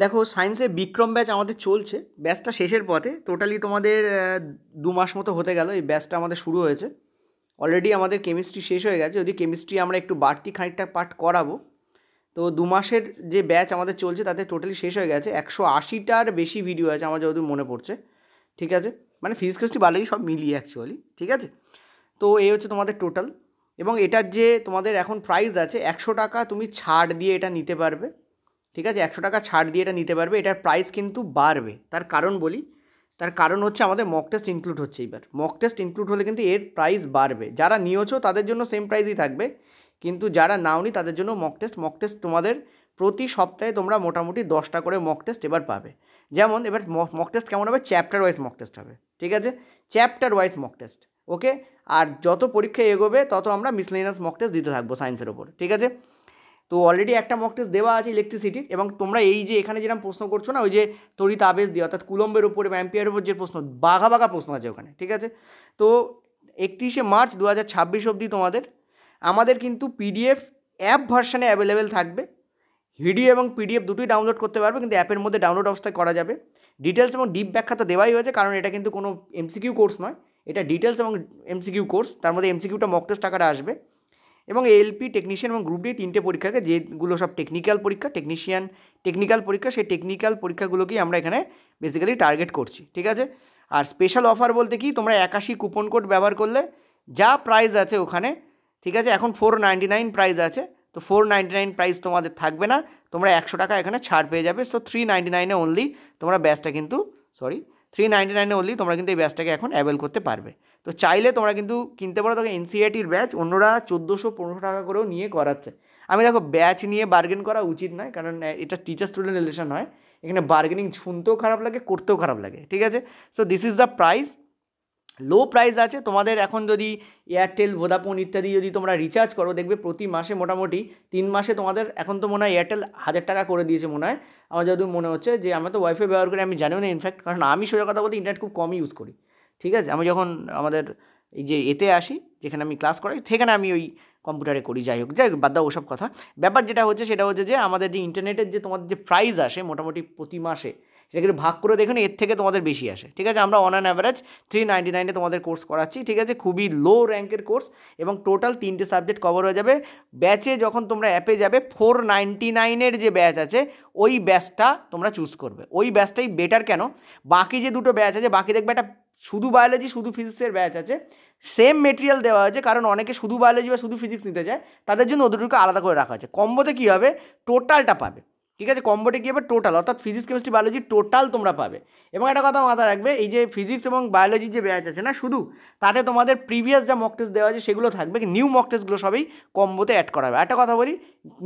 দেখো সায়েন্সের বিক্রম ব্যাচ আমাদের চলছে, ব্যাচটা শেষের পথে, টোটালি তোমাদের 2 মাস মতো হতে গেল এই ব্যাচটা আমাদের শুরু হয়েছে। অলরেডি আমাদের কেমিস্ট্রি শেষ হয়ে গেছে, যদি কেমিস্ট্রি আমরা একটু বাড়তি খানিকটা পার্ট করাবো। তো 2 মাসের যে ব্যাচ আমাদের চলছে তাতে টোটালি শেষ হয়ে গেছে, 180টার বেশি ভিডিও আছে আমার যতদূর মনে পড়ছে, ঠিক আছে, মানে ফিজিক্স কেমিস্ট্রি বায়োলজি সব মিলিয়ে অ্যাকচুয়ালি, ঠিক আছে। তো এই হচ্ছে তোমাদের টোটাল, এবং এটার যে তোমাদের এখন প্রাইস আছে 100 টাকা তুমি ছাড় দিয়ে এটা নিতে পারবে, ঠিক আছে, 100 টাকা ছাড় দিয়ে এটা নিতে পারবে। এটার প্রাইস কিন্তু বাড়বে, তার কারণ বলি, তার কারণ হচ্ছে আমাদের মক টেস্ট ইনক্লুড হচ্ছে এইবার। মক টেস্ট ইনক্লুড হলে কিন্তু এর প্রাইস বাড়বে, যারা নিয়েছো তাদের জন্য সেম প্রাইসই থাকবে, কিন্তু যারা নাওনি তাদের জন্য মক টেস্ট তোমাদের প্রতি সপ্তাহে তোমরা মোটামুটি 10টা করে মক টেস্ট এবার পাবে। যেমন এবার মক টেস্ট কেমন হবে, চ্যাপ্টার ওয়াইজ মক টেস্ট হবে, ঠিক আছে, চ্যাপ্টার ওয়াইজ মক টেস্ট, ওকে। আর যত পরীক্ষা এগোবে তত আমরা মিসলেনিয়াস মক টেস্ট দিতে থাকবো সায়েন্সের ওপর, ঠিক আছে। তো অলরেডি একটা মক টেস্ট দেওয়া আছে ইলেকট্রিসিটির, এবং তোমরা এই যে এখানে যেরকম প্রশ্ন করছো না, ওই যে তড়িৎ আবেশ দিয়ে অর্থাৎ কুলম্বের উপরে বা অ্যাম্পিয়ারের উপর যে প্রশ্ন, বাঘা বাঘা প্রশ্ন আছে ওখানে, ঠিক আছে। তো 31শে মার্চ 2026 অবধি তোমাদের আমাদের কিন্তু পিডিএফ অ্যাপ ভার্সানে অ্যাভেলেবেল থাকবে। ভিডিও এবং পিডিএফ দুটোই ডাউনলোড করতে পারবে, কিন্তু অ্যাপের মধ্যে ডাউনলোড অবস্থায় করা যাবে। ডিটেলস এবং ডিপ ব্যাখ্যা তো দেওয়াই হয়েছে, কারণ এটা কিন্তু কোনো এমসিকিউ কোর্স নয়, এটা ডিটেলস এবং এমসিকিউ কোর্স, তার মধ্যে এমসিকিউটা মক টেস্ট আকারে আসবে। এবং এএলপি, টেকনিশিয়ান এবং গ্রুপ ডি 3টে পরীক্ষাকে, যেগুলো সব টেকনিক্যাল পরীক্ষা, টেকনিক্যাল পরীক্ষা, সেই টেকনিক্যাল পরীক্ষাগুলোকেই আমরা এখানে বেসিক্যালি টার্গেট করছি, ঠিক আছে। আর স্পেশাল অফার বলতে কি, তোমরা 81 কুপন কোড ব্যবহার করলে যা প্রাইস আছে ওখানে, ঠিক আছে, এখন 499 প্রাইস আছে, তো 499 প্রাইস তোমাদের থাকবে না, তোমরা 100 টাকা এখানে ছাড় পেয়ে যাবে। সো 399 অনলি তোমরা ব্যাচটা কিন্তু 399 অনলি তোমরা কিন্তু এই ব্যাচটাকে এখন অ্যাভেল করতে পারবে। তো চাইলে তোমরা কিন্তু কিনতে পারো। তবে এনসিইআরটির ব্যাচ অন্যরা 1400-1500 টাকা করেও নিয়ে করাচ্ছে। আমি দেখো ব্যাচ নিয়ে বার্গেন করা উচিত নয়, কারণ এটা টিচার স্টুডেন্ট রিলেশন হয়, এখানে বার্গেনিং শুনতেও খারাপ লাগে, করতেও খারাপ লাগে, ঠিক আছে। So this is the price, low price আছে তোমাদের। এখন যদি এয়ারটেল, ভোদাফোন ইত্যাদি যদি তোমরা রিচার্জ করো, দেখবে প্রতি মাসে মোটামুটি 3 মাসে তোমাদের, এখন তো মনে হয় এয়ারটেল 1000 টাকা করে দিয়েছে মনে হয়, আমার যতদূর মনে হচ্ছে, যে আমরা তো ওয়াইফাই ব্যবহার করি, আমি জানিও না ইনফ্যাক্ট, কারণ আমি সোজা কথা বলতে ইন্টারনেট খুব কমই ইউজ করি, ঠিক আছে। আমি যখন আমাদের এই যে এতে আসি, যেখানে আমি ক্লাস করাই, সেখানে আমি ওই কম্পিউটারে করি, যাই হোক বাদ দাও ওসব কথা। ব্যাপার যেটা হচ্ছে সেটা হচ্ছে যে আমাদের যে ইন্টারনেটের যে তোমাদের যে প্রাইস আসে মোটামুটি প্রতি মাসে, সেটাকে ভাগ করে দেখুন, এর থেকে তোমাদের বেশি আসে, ঠিক আছে। আমরা অন অ্যান অ্যাভারেজ 399 তোমাদের কোর্স করাচ্ছি, ঠিক আছে, খুবই লো র্যাঙ্কের কোর্স, এবং টোটাল 3টে সাবজেক্ট কভার হয়ে যাবে। ব্যাচে যখন তোমরা অ্যাপে যাবে 499 যে ব্যাচ আছে, ওই ব্যাচটা তোমরা চুজ করবে, ওই ব্যাচটাই বেটার। কেন, বাকি যে দুটো ব্যাচ আছে, বাকি দেখবে একটা শুধু বায়োলজি শুধু ফিজিক্সের ব্যাচ আছে, সেম মেটেরিয়াল দেওয়া হয়েছে, কারণ অনেকে শুধু বায়োলজি বা শুধু ফিজিক্স নিতে চায়, তাদের জন্য ওদেরকে আলাদা করে রাখা আছে। কম্বোতে কী হবে, টোটালটা পাবে, ঠিক আছে, কম্বোতে কী হবে, টোটাল, অর্থাৎ ফিজিক্স, কেমিস্ট্রি, বায়োলজি টোটাল তোমরা পাবে। এবং একটা কথা মাথায় রাখবে, এই যে ফিজিক্স এবং বায়োলজির যে ব্যাচ আছে না শুধু, তাতে তোমাদের প্রিভিয়াস যা মক টেস্ট দেওয়া আছে সেগুলো থাকবে, নিউ মক টেস্টগুলো সবই কম্বোতে অ্যাড করা হবে। একটা কথা বলি,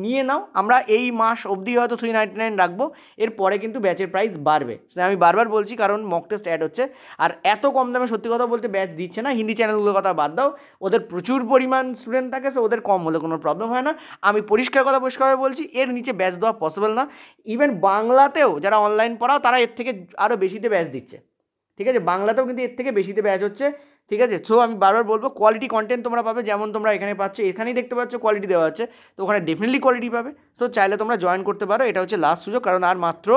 নিয়ে নাও, আমরা এই মাস অবধি হয়তো 399 রাখবো, এরপরে কিন্তু ব্যাচের প্রাইস বাড়বে, সেটা আমি বারবার বলছি, কারণ মক টেস্ট অ্যাড হচ্ছে। আর এত কম দামে সত্যি কথা বলতে ব্যাচ দিচ্ছে না, হিন্দি চ্যানেলগুলোর কথা বাদ দাও, ওদের প্রচুর পরিমাণ স্টুডেন্ট থাকে, সো ওদের কম হলে কোনো প্রবলেম হয় না। আমি পরিষ্কারভাবে বলছি, এর নিচে ব্যাচ দেওয়া পসিবল না। ইভেন বাংলাতেও যারা অনলাইন পড়াও, তারা এর থেকে আরও বেশিতে ব্যাচ দিচ্ছে, ঠিক আছে, বাংলাতেও কিন্তু এর থেকে বেশিতে ব্যাচ হচ্ছে, ঠিক আছে। সো আমি বারবার বলবো, কোয়ালিটি কন্টেন্ট তোমরা পাবে, যেমন তোমরা এখানে পাচ্ছ, এখানেই দেখতে পাচ্ছ কোয়ালিটি দেওয়া আছে, তো ওখানে ডেফিনেটলি কোয়ালিটি পাবে। সো চাইলে তোমরা জয়েন করতে পারো, এটা হচ্ছে লাস্ট সুযোগ, কারণ আর মাত্র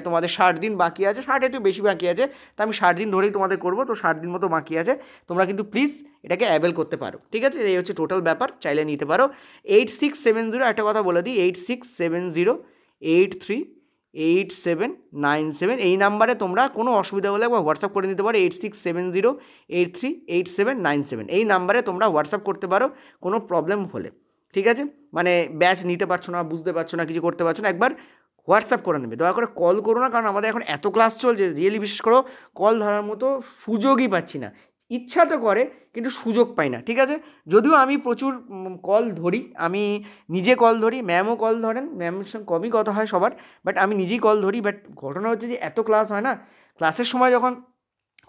তোমাদের 60 দিন বাকি আছে, 60 একটু বেশি বাকি আছে, তো আমি 60 দিন ধরেই তোমাদের করবো, তো 60 দিন মতো বাকি আছে, তোমরা কিন্তু প্লিজ এটাকে অ্যাভেল করতে পারো, ঠিক আছে। এই হচ্ছে টোটাল ব্যাপার, চাইলে নিতে পারো। 8670, একটা কথা বলে দিই, 8670838797, এই নাম্বারে তোমরা কোনো অসুবিধা হলে একবার হোয়াটসঅ্যাপ করে নিতে পারো, 8670838797, এই নাম্বারে তোমরা হোয়াটসঅ্যাপ করতে পারো কোনো প্রবলেম হলে, ঠিক আছে। মানে ব্যাচ নিতে পারছো না, বুঝতে পারছো না, কিছু করতে পারছো না, একবার হোয়াটসঅ্যাপ করে নেবে, দয়া করে কল করো না, কারণ আমাদের এখন এত ক্লাস চলছে, রিয়েলি বিশেষ করো কল ধরার মতো সুযোগই পাচ্ছি না। ইচ্ছা তো করে, কিন্তু সুযোগ পাই না, ঠিক আছে। যদিও আমি প্রচুর কল ধরি, আমি নিজে কল ধরি, ম্যামও কল ধরেন, ম্যামের সঙ্গে কমই কথা হয় সবার, বাট আমি নিজেই কল ধরি। বাট ঘটনা হচ্ছে যে এত ক্লাস হয় না, ক্লাসের সময় যখন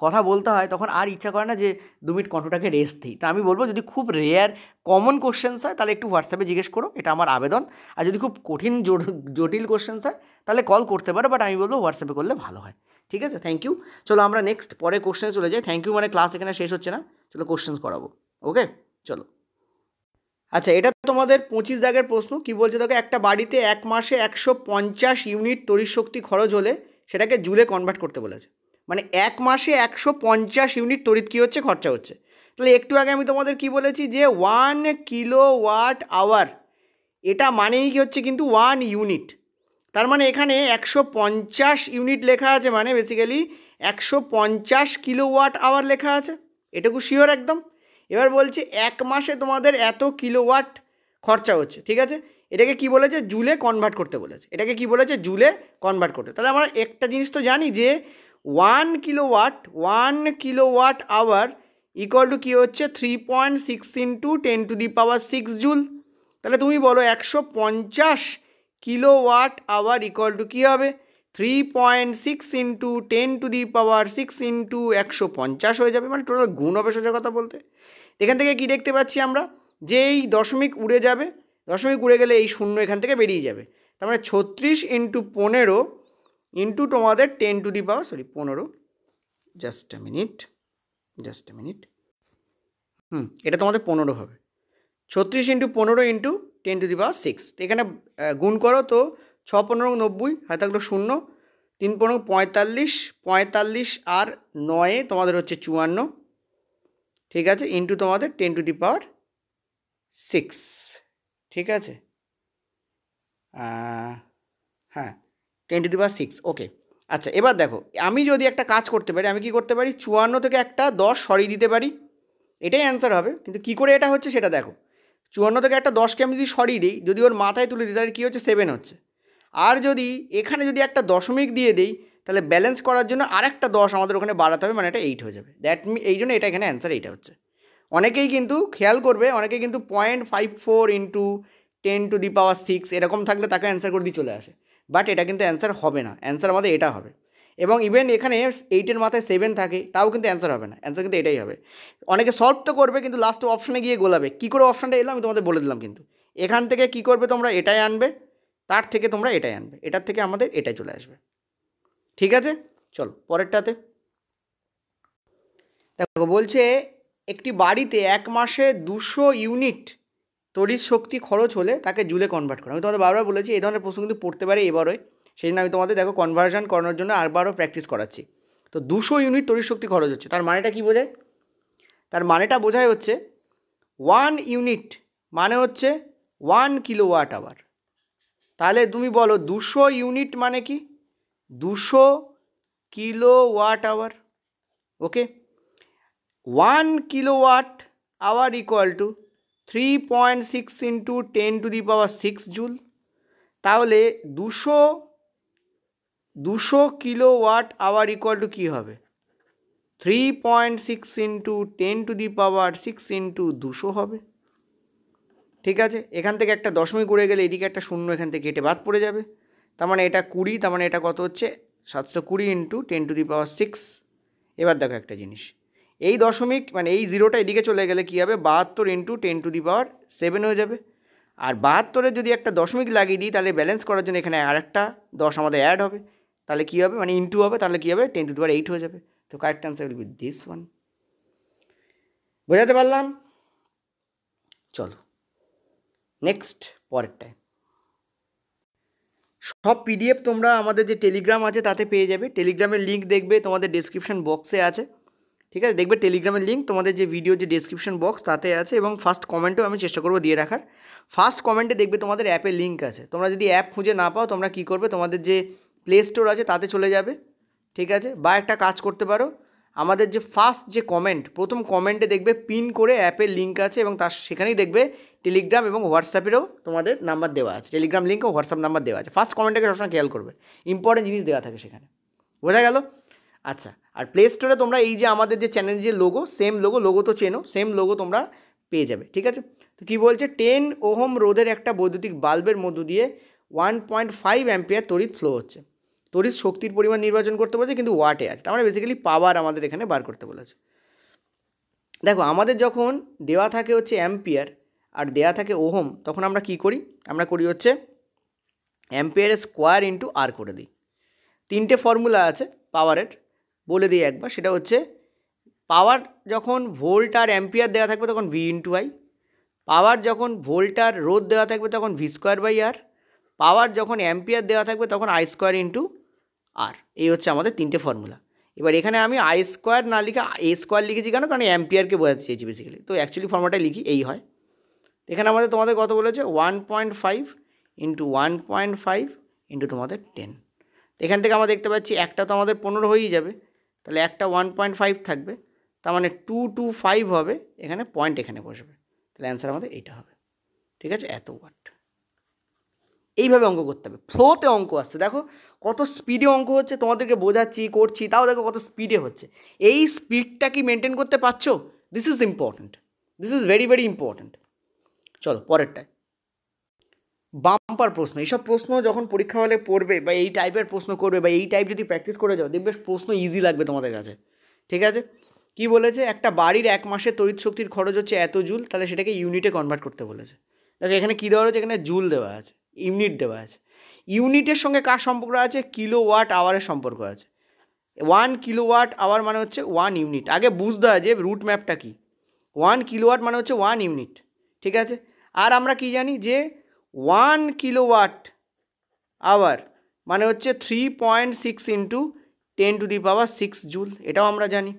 কথা বলতে হয় তখন আর ইচ্ছা করে না যে 2 মিনিট কণ্ঠটাকে রেস্ট দিই। তা আমি বলবো, যদি খুব রেয়ার কমন কোশ্চেন্স হয় তাহলে একটু হোয়াটসঅ্যাপে জিজ্ঞেস করো, এটা আমার আবেদন। আর যদি খুব কঠিন জটিল কোশ্চেন্স হয় তাহলে কল করতে পারো, বাট আমি বলবো হোয়াটসঅ্যাপে করলে ভালো হয়, ঠিক আছে। Thank you. চলো আমরা নেক্সট পরে কোশ্চেনে চলে যাই। থ্যাংক ইউ মানে ক্লাস এখানে শেষ হচ্ছে না, চলো কোশ্চেন্স করাবো, ওকে, চলো। আচ্ছা, এটা তোমাদের 25 দাগের প্রশ্ন। কি বলছে দেখো, একটা বাড়িতে এক মাসে 150 ইউনিট তড়িৎ শক্তি খরচ হলে সেটাকে জুলে কনভার্ট করতে বলেছে। মানে এক মাসে 150 ইউনিট তড়িৎ কী হচ্ছে, খরচা হচ্ছে। তাহলে একটু আগে আমি তোমাদের কি বলেছি যে 1 কিলোওয়াট আওয়ার, এটা মানেই কি হচ্ছে কিন্তু 1 ইউনিট। তার মানে এখানে 150 ইউনিট লেখা আছে, মানে বেসিক্যালি 150 কিলোওয়াট আওয়ার লেখা আছে, এটুকু শিওর একদম। এবার বলছে এক মাসে তোমাদের এত কিলোওয়াট খরচা হচ্ছে, ঠিক আছে। এটাকে কি বলেছে, জুলে কনভার্ট করতে বলেছে। এটাকে কি বলেছে, জুলে কনভার্ট করতে। তাহলে আমরা একটা জিনিস তো জানি যে 1 কিলোওয়াট আওয়ার ইকুয়াল টু কী হচ্ছে 3.6 ইন্টু 10⁶ জুল। তাহলে তুমি বলো 150 কিলোওয়াট আওয়ার ইকুয়াল টু কী হবে, 3.6 ইন্টু 10⁶ ইন্টু 150 হয়ে যাবে। মানে টোটাল গুণ হবে সোজা কথা বলতে। এখান থেকে কি দেখতে পাচ্ছি আমরা, যে এই দশমিক উড়ে যাবে, দশমিক উড়ে গেলে এই শূন্য এখান থেকে বেরিয়ে যাবে। তার মানে 36 ইন্টু 15 ইন্টু তোমাদের 15, জাস্ট এ মিনিট, এটা তোমাদের 15 হবে। 36 ইন্টু 15 ইন্টু 10⁶। তো এখানে গুণ করো, তো 6 15 90, হাতে থাকলো 0, 3 15 45, 45 আর 9 তোমাদের হচ্ছে 54, ঠিক আছে, ইন্টু তোমাদের 10⁶, ঠিক আছে, হ্যাঁ 10⁶, ওকে। আচ্ছা, এবার দেখো, আমি যদি একটা কাজ করতে পারি, আমি কি করতে পারি, 54 থেকে একটা 10 সরিয়ে দিতে পারি, এটাই অ্যান্সার হবে। কিন্তু কী করে এটা হচ্ছে সেটা দেখো, 54 থেকে একটা 10কে আমি যদি সরিয়ে দিই, যদি ওর মাথায় তুলে দিই, তাহলে কী হচ্ছে 7 হচ্ছে। আর যদি এখানে যদি একটা দশমিক দিয়ে দিই, তাহলে ব্যালেন্স করার জন্য আরেকটা 10 আমাদের ওখানে বাড়াতে হবে, মানে এটা 8 হয়ে যাবে। এই জন্য এটা এখানে অ্যান্সার এইটা হচ্ছে। অনেকেই কিন্তু খেয়াল করবে, অনেকেই কিন্তু 0.54 ইন্টু 10⁶ এরকম থাকলে তাকে অ্যান্সার করে দিয়ে চলে আসে, বাট এটা কিন্তু অ্যান্সার হবে না। অ্যান্সার আমাদের এটা হবে। এবং ইভেন এখানে 8-এর মাথায় 7 থাকে, তাও কিন্তু অ্যান্সার হবে না, অ্যান্সার কিন্তু এটাই হবে। অনেকে সলভ তো করবে, কিন্তু লাস্ট অপশানে গিয়ে গোলাবে। কী করে অপশানটা এলো আমি তোমাদের বলে দিলাম, কিন্তু এখান থেকে কী করবে তোমরা, এটাই আনবে, তার থেকে তোমরা এটাই আনবে, এটার থেকে আমাদের এটাই চলে আসবে, ঠিক আছে। চলো পরেরটাতে দেখো, বলছে একটি বাড়িতে এক মাসে 200 ইউনিট তড়িৎ শক্তি খরচ হলে তাকে জুলে কনভার্ট করা। আমি তোমাদের বারবার বলেছি এই ধরনের প্রশ্ন কিন্তু পড়তে পারে এবারে, সেই জন্য আমি তোমাদের দেখো কনভার্সন করানোর জন্য আরবারও প্র্যাকটিস করাচ্ছি। তো 200 ইউনিট তড়িৎ শক্তি খরচ হচ্ছে, তার মানেটা কী বোঝায়, তার মানেটা বোঝায় হচ্ছে 1 ইউনিট মানে হচ্ছে 1 কিলোওয়াট আওয়ার। তাহলে তুমি বলো 200 ইউনিট মানে কি, 200 kilowatt hour, okay. 1 kilowatt hour equal to 3.6 into 10⁶ joule. তাহলে 200 কিলোওয়াট আওয়ার ইকুয়াল টু কী হবে, 3.6 ইন্টু 10⁶ ইন্টু 200 হবে, ঠিক আছে। এখান থেকে একটা দশমিক উড়ে গেলে এদিকে একটা শূন্য এখান থেকে কেটে বাদ পড়ে যাবে। তার মানে এটা 20, তার মানে এটা কত হচ্ছে 720 ইন্টু 10⁶। এবার দেখো একটা জিনিস, এই দশমিক মানে এই জিরোটা এদিকে চলে গেলে কী হবে, 72 ইন্টু 10�৭ হয়ে যাবে। আর 72-এর যদি একটা দশমিক লাগিয়ে দিই, তাহলে ব্যালেন্স করার জন্য এখানে আরেকটা 10 আমাদের অ্যাড হবে, তাহলে কী হবে, মানে ইন্টু হবে, তাহলে কী হবে 10⁸ হয়ে যাবে। তো correct answer will B this one. বোঝাতে পারলাম? চলো নেক্সট পরেরটায়। সব পিডিএফ তোমরা আমাদের যে টেলিগ্রাম আছে তাতে পেয়ে যাবে। টেলিগ্রামের লিঙ্ক দেখবে তোমাদের ডেসক্রিপশন বক্সে আছে, ঠিক আছে। দেখবে টেলিগ্রামের লিঙ্ক তোমাদের যে ভিডিও যে ডেসক্রিপশন বক্স তাতে আছে, এবং ফার্স্ট কমেন্টেও আমি চেষ্টা করবো দিয়ে রাখার। ফার্স্ট কমেন্টে দেখবে তোমাদের অ্যাপের লিঙ্ক আছে। তোমরা যদি অ্যাপ খুঁজে না পাও, তোমরা কী করবে, তোমাদের যে প্লে স্টোর আছে তাতে চলে যাবে, ঠিক আছে। বা একটা কাজ করতে পারো, আমাদের যে ফার্স্ট যে কমেন্ট, প্রথম কমেন্টে দেখবে পিন করে অ্যাপের লিঙ্ক আছে, এবং তার সেখানেই দেখবে টেলিগ্রাম এবং হোয়াটসঅ্যাপেরও তোমাদের নাম্বার দেওয়া আছে, টেলিগ্রাম লিঙ্ক ও হোয়াটসঅ্যাপ নাম্বার দেওয়া আছে। ফার্স্ট কমেন্টটাকে সবসময় খেয়াল করবে, ইম্পর্টেন্ট জিনিস দেওয়া থাকে সেখানে, বোঝা গেল। আচ্ছা, আর প্লে স্টোরে তোমরা এই যে আমাদের যে চ্যানেল যে লোগো, সেম লোগো তো চেনো, সেম লোগো তোমরা পেয়ে যাবে, ঠিক আছে। তো কী বলছে, 10 ওহম রোধের একটা বৈদ্যুতিক বাল্বের মধ্য দিয়ে 1.5 অ্যাম্পিয়ার তড়িৎ ফ্লো হচ্ছে। তড়িৎ শক্তির পরিমাণ নির্বাচন করতে বলেছে, কিন্তু ওয়াটে আছে, তার মানে বেসিক্যালি পাওয়ার আমাদের এখানে বার করতে বলেছে। দেখো, আমাদের যখন দেওয়া থাকে হচ্ছে অ্যাম্পিয়ার আর দেওয়া থাকে ওহম, তখন আমরা কি করি, আমরা করি হচ্ছে অ্যাম্পিয়ারের স্কোয়ার ইন্টু আর করে দিই। 3টে ফর্মুলা আছে পাওয়ারের, বলে দিই একবার। সেটা হচ্ছে পাওয়ার যখন ভোল্ট আর অ্যাম্পিয়ার দেওয়া থাকবে তখন ভি ইন্টু আই, পাওয়ার যখন ভোল্ট আর রোধ দেওয়া থাকবে তখন ভি স্কোয়ার বাই আর, পাওয়ার যখন অ্যাম্পিয়ার দেওয়া থাকবে তখন আই স্কোয়ার ইন্টু আর। এই হচ্ছে আমাদের তিনটে ফর্মুলা। এবার এখানে আমি আই স্কোয়ার না লিখে এ স্কোয়ার লিখেছি কেন, কারণ অ্যাম্পিয়ারকে বোঝাতে চেয়েছি বেসিক্যালি, তো অ্যাকচুয়ালি ফর্মুলাটা লিখি এই হয়। এখানে আমাদের তোমাদের কত বলেছে 1.5 ইন্টু 1.5 ইন্টু তোমাদের 10। এখান থেকে আমরা দেখতে পাচ্ছি একটা তো আমাদের 15 হয়েই যাবে, তাহলে একটা 1.5 থাকবে, তার মানে 225 হবে, এখানে পয়েন্ট এখানে বসবে, তাহলে অ্যান্সার আমাদের এইটা হবে। ঠিক আছে, এত ওয়াট। এইভাবে অঙ্ক করতে হবে, ফ্লোতে অঙ্ক আসছে, দেখো কত স্পিডে অঙ্ক হচ্ছে, তোমাদেরকে বোঝাচ্ছি করছি তাও দেখো কত স্পিডে হচ্ছে। এই স্পিডটা কি মেনটেন করতে পারছো? This is important, this is very very important. চলো পরেরটায়, বাম্পার প্রশ্ন। এইসব প্রশ্ন যখন পরীক্ষা হলে পড়বে বা এই টাইপের প্রশ্ন করবে বা এই টাইপ যদি প্র্যাকটিস করে যাও, দেখবে প্রশ্ন ইজি লাগবে তোমাদের কাছে। ঠিক আছে, কি বলেছে, একটা বাড়ির 1 মাসের তড়িৎ শক্তির খরচ হচ্ছে এত জুল, তাহলে সেটাকে ইউনিটে কনভার্ট করতে বলেছে। দেখো এখানে কী দেওয়া রয়েছে, এখানে জুল দেওয়া আছে, ইউনিট দেওয়া আছে। ইউনিটের সঙ্গে কার সম্পর্ক আছে? কিলোওয়াট আওয়ারের সম্পর্ক আছে। 1 কিলোওয়াট আওয়ার মানে হচ্ছে 1 ইউনিট। আগে বুঝতে হয় যে রুট ম্যাপটা কি। 1 কিলোওয়াট মানে হচ্ছে 1 ইউনিট। ঠিক আছে, আর আমরা কি জানি যে 1 কিলোওয়াট আওয়ার মানে হচ্ছে 3.6 ইন্টু 10⁶ জুল, এটাও আমরা জানি।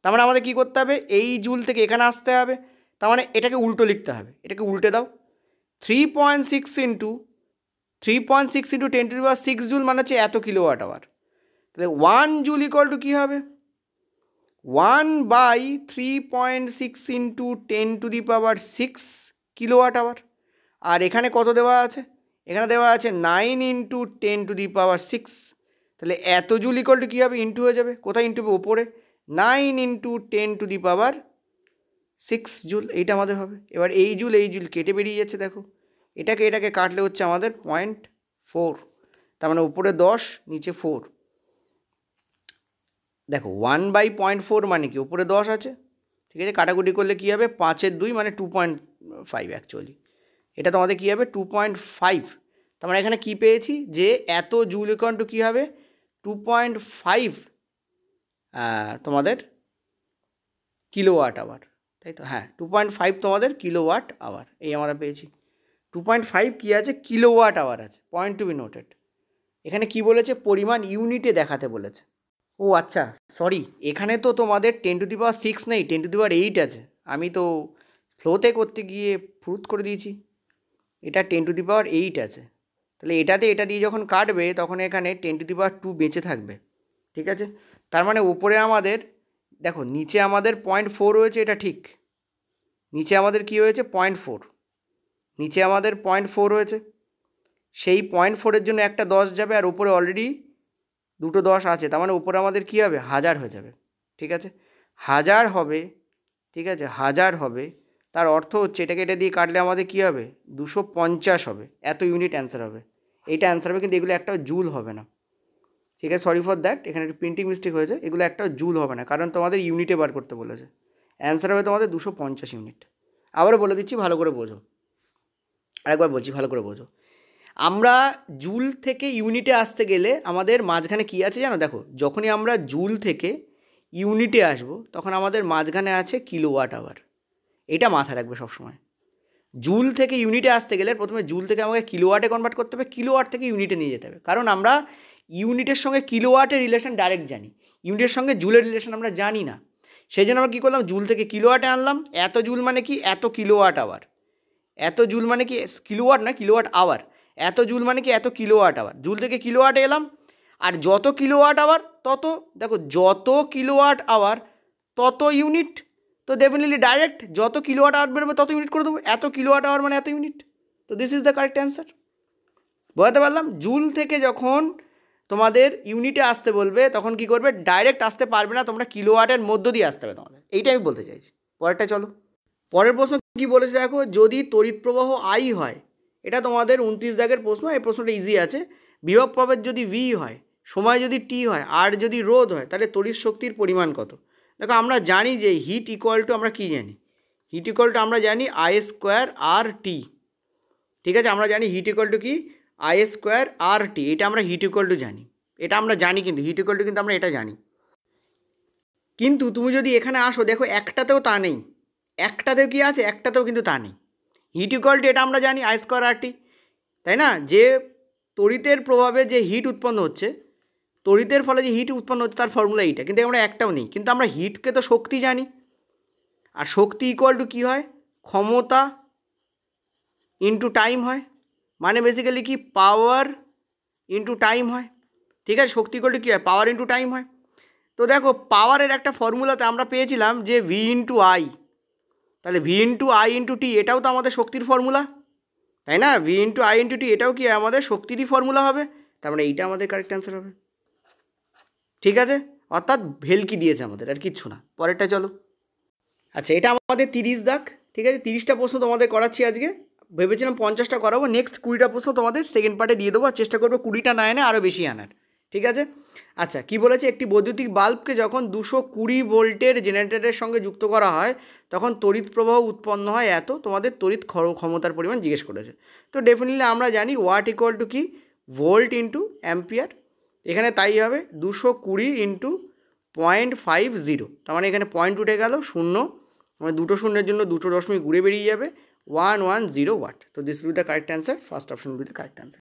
তার মানে আমাদের কী করতে হবে, এই জুল থেকে এখানে আসতে হবে, তার মানে এটাকে উল্টো লিখতে হবে, এটাকে উল্টে দাও। 3.6 ইন্টু 10⁶ জুল মানে হচ্ছে এত কিলোওয়াট আওয়ার, তাহলে 1 জুল ইকুয়াল টু কী হবে, 1/3.6 ইন্টু 10⁶ কিলোওয়াট আওয়ার। আর এখানে কত দেওয়া আছে, এখানে দেওয়া আছে 9 ইন্টু 10⁶, তাহলে এত জুল ইকুয়াল টু কী হবে, ইন্টু হয়ে যাবে, কোথায় ইন্টু হবে, ওপরে 9 ইন্টু 10⁶ জুল, এইটা আমাদের হবে। এবার এই জুল কেটে বেরিয়ে যাচ্ছে, দেখো এটাকে কাটলে হচ্ছে আমাদের 0.4, তার মানে উপরে 10 নিচে 4। দেখো 1/0.4 মানে কি, উপরে 10 আছে, ঠিক আছে, কাটাকুটি করলে কী হবে, 5-এর 2 মানে 2.5 অ্যাকচুয়ালি, এটা তোমাদের কী হবে 2.5। তার মানে এখানে কী পেয়েছি যে এত জুল ইকুয়াল টু কী হবে 2.5 তোমাদের কিলোওয়াট আওয়ার, তাই তো, হ্যাঁ 2.5 তোমাদের কিলোওয়াট আওয়ার, এই আমরা পেয়েছি। 2.5 কী আছে, কিলোওয়াট আওয়ার আছে, পয়েন্ট টু বি নোটেড। এখানে কি বলেছে, পরিমাণ ইউনিটে দেখাতে বলেছে। ও আচ্ছা সরি, এখানে তো তোমাদের 10⁶ নেই, 10⁸ আছে, আমি তো ফ্লোতে করতে গিয়ে ফ্রুত করে দিয়েছি, এটা 10⁸ আছে, তাহলে এটাতে এটা দিয়ে যখন কাটবে তখন এখানে 10⁻² বেঁচে থাকবে। ঠিক আছে, তার মানে উপরে আমাদের দেখো নিচে আমাদের 0.4 রয়েছে, এটা ঠিক, নিচে আমাদের কি হয়েছে 0.4, নিচে আমাদের 0.4 রয়েছে, সেই 0.4-এর জন্য একটা 10 যাবে, আর উপরে অলরেডি দুটো 10 আছে, তার মানে উপরে আমাদের কী হবে 1000 হয়ে যাবে। ঠিক আছে, 1000 হবে, ঠিক আছে 1000 হবে, তার অর্থ হচ্ছে এটাকে এটা দিয়ে কাটলে আমাদের কী হবে 250 হবে, এত ইউনিট অ্যান্সার হবে। এইটা অ্যান্সার হবে, কিন্তু এগুলো একটাও জুল হবে না। ঠিক আছে, সরি ফর দ্যাট, এখানে একটু প্রিন্টিং মিস্টেক হয়েছে, এগুলো একটাও জুল হবে না, কারণ তোমাদের ইউনিটে বার করতে বলেছে। অ্যান্সার হবে তোমাদের 250 ইউনিট। আবারও বলে দিচ্ছি, ভালো করে বোঝো, আরেকবার বলছি ভালো করে বোঝো। আমরা জুল থেকে ইউনিটে আসতে গেলে আমাদের মাঝখানে কী আছে জানো, দেখো যখনই আমরা জুল থেকে ইউনিটে আসব তখন আমাদের মাঝখানে আছে কিলোওয়াট আওয়ার, এটা মাথায় রাখবে সবসময়। জুল থেকে ইউনিটে আসতে গেলে প্রথমে জুল থেকে আমাকে কিলোওয়াটে কনভার্ট করতে হবে, কিলোওয়াট থেকে ইউনিটে নিয়ে যেতে হবে, কারণ আমরা ইউনিটের সঙ্গে কিলোওয়াটের রিলেশন ডাইরেক্ট জানি, ইউনিটের সঙ্গে জুলের রিলেশন আমরা জানি না। সেই জন্য আমরা কী করলাম, জুল থেকে কিলোওয়াটে আনলাম। এত জুল মানে কি, এত কিলোওয়াট আওয়ার, এত জুল মানে কি, কিলোওয়াট না কিলোওয়াট আওয়ার, এত জুল মানে কি এত কিলোওয়াট আওয়ার, জুল থেকে কিলোওয়াটে এলাম, আর যত কিলোওয়াট আওয়ার তত, দেখো যত কিলোওয়াট আওয়ার তত ইউনিট, তো ডেফিনেটলি ডাইরেক্ট যত কিলোওয়াট আওয়ার বেরোবে তত ইউনিট করে দেবো, এত কিলোওয়াট আওয়ার মানে এত ইউনিট, তো this is the correct answer. বোঝাতে পারলাম, জুল থেকে যখন তোমাদের ইউনিটে আসতে বলবে তখন কি করবে, ডাইরেক্ট আসতে পারবে না, তোমরা কিলোওয়াটের মধ্য দিয়ে আসতে হবে তোমাদের, এইটাই আমি বলতে চাইছি। পরেরটা চলো, পরের প্রশ্ন কি বলেছে দেখো, যদি তড়িৎ প্রবাহ আই হয়, এটা তোমাদের 29 দাগের প্রশ্ন, এই প্রশ্নটা ইজি আছে। বিভব প্রভেদ যদি ভি হয়, সময় যদি টি হয়, আর যদি রোধ হয়, তাহলে তড়িৎ শক্তির পরিমাণ কত? দেখো আমরা জানি যে হিট ইকুয়াল টু, আমরা কী জানি, হিট ইকুয়াল টু আমরা জানি আই স্কোয়ার আর টি। ঠিক আছে, আমরা জানি হিট ইকুয়াল টু কি, আই স্কোয়ার আর টি, এটা আমরা হিট ইকুয়াল টু জানি, এটা আমরা জানি, কিন্তু হিট ইকুয়াল টু কিন্তু আমরা এটা জানি। কিন্তু তুমি যদি এখানে আসো দেখো একটাতেও তা নেই, একটাতেও কি আছে, একটাতেও কিন্তু তা নেই। হিট ইকুয়াল টু এটা আমরা জানি I স্কোয়ার RT, তাই না? যে তড়িতের প্রভাবে যে হিট উৎপন্ন হচ্ছে, তড়িতের ফলে যে হিট উৎপন্ন হচ্ছে তার ফর্মুলা এইটা, কিন্তু আমরা একটাও নেই। কিন্তু আমরা হিটকে তো শক্তি জানি, আর শক্তি ইকুয়াল টু কী হয়, ক্ষমতা ইন্টু টাইম হয়, মানে বেসিক্যালি কি পাওয়ার ইন্টু টাইম হয়, ঠিক আছে? শক্তি ইকুয়াল টু কী হয়, পাওয়ার ইন্টু টাইম হয়। তো দেখো পাওয়ারের একটা ফর্মুলাতে আমরা পেয়েছিলাম যে ভি ইন্টু আই, তাহলে V into I into T এটাও তো আমাদের শক্তির ফর্মুলা, তাই না? V into I into T এটাও কি আমাদের শক্তিরই ফর্মুলা হবে, তার মানে এইটা আমাদের কারেক্ট অ্যান্সার হবে, ঠিক আছে? অর্থাৎ ভেলকি দিয়েছে আমাদের, আর কিচ্ছু না। পরেরটা চলো। আচ্ছা, এটা আমাদের 30 দাগ, ঠিক আছে? 30টা প্রশ্ন তোমাদের করাচ্ছি আজকে, ভেবেছিলাম 50টা করাবো, নেক্সট 20টা প্রশ্ন তোমাদের সেকেন্ড পার্টে দিয়ে দেবো, আর চেষ্টা করবো 20টা না এনে আরও বেশি আনার, ঠিক আছে? আচ্ছা, কি বলেছে, একটি বৈদ্যুতিক বাল্বকে যখন 220 ভোল্টের জেনারেটরের সঙ্গে যুক্ত করা হয় তখন তড়িৎ প্রবাহ উৎপন্ন হয় এত, তোমাদের তড়িৎ ক্ষমতার পরিমাণ জিজ্ঞেস করেছে। তো ডেফিনেটলি আমরা জানি ওয়াট ইকুয়াল টু কি, ভোল্ট ইন্টু অ্যাম্পিয়ার, এখানে তাই হবে 220 ইন্টু 0.50, তার মানে এখানে পয়েন্ট উঠে গেল, শূন্য, মানে দুটো শূন্যের জন্য দুটো দশমিক ঘুরে বেরিয়ে যাবে, 110 ওয়াট। তো this will be the correct answer, first option will be the correct answer.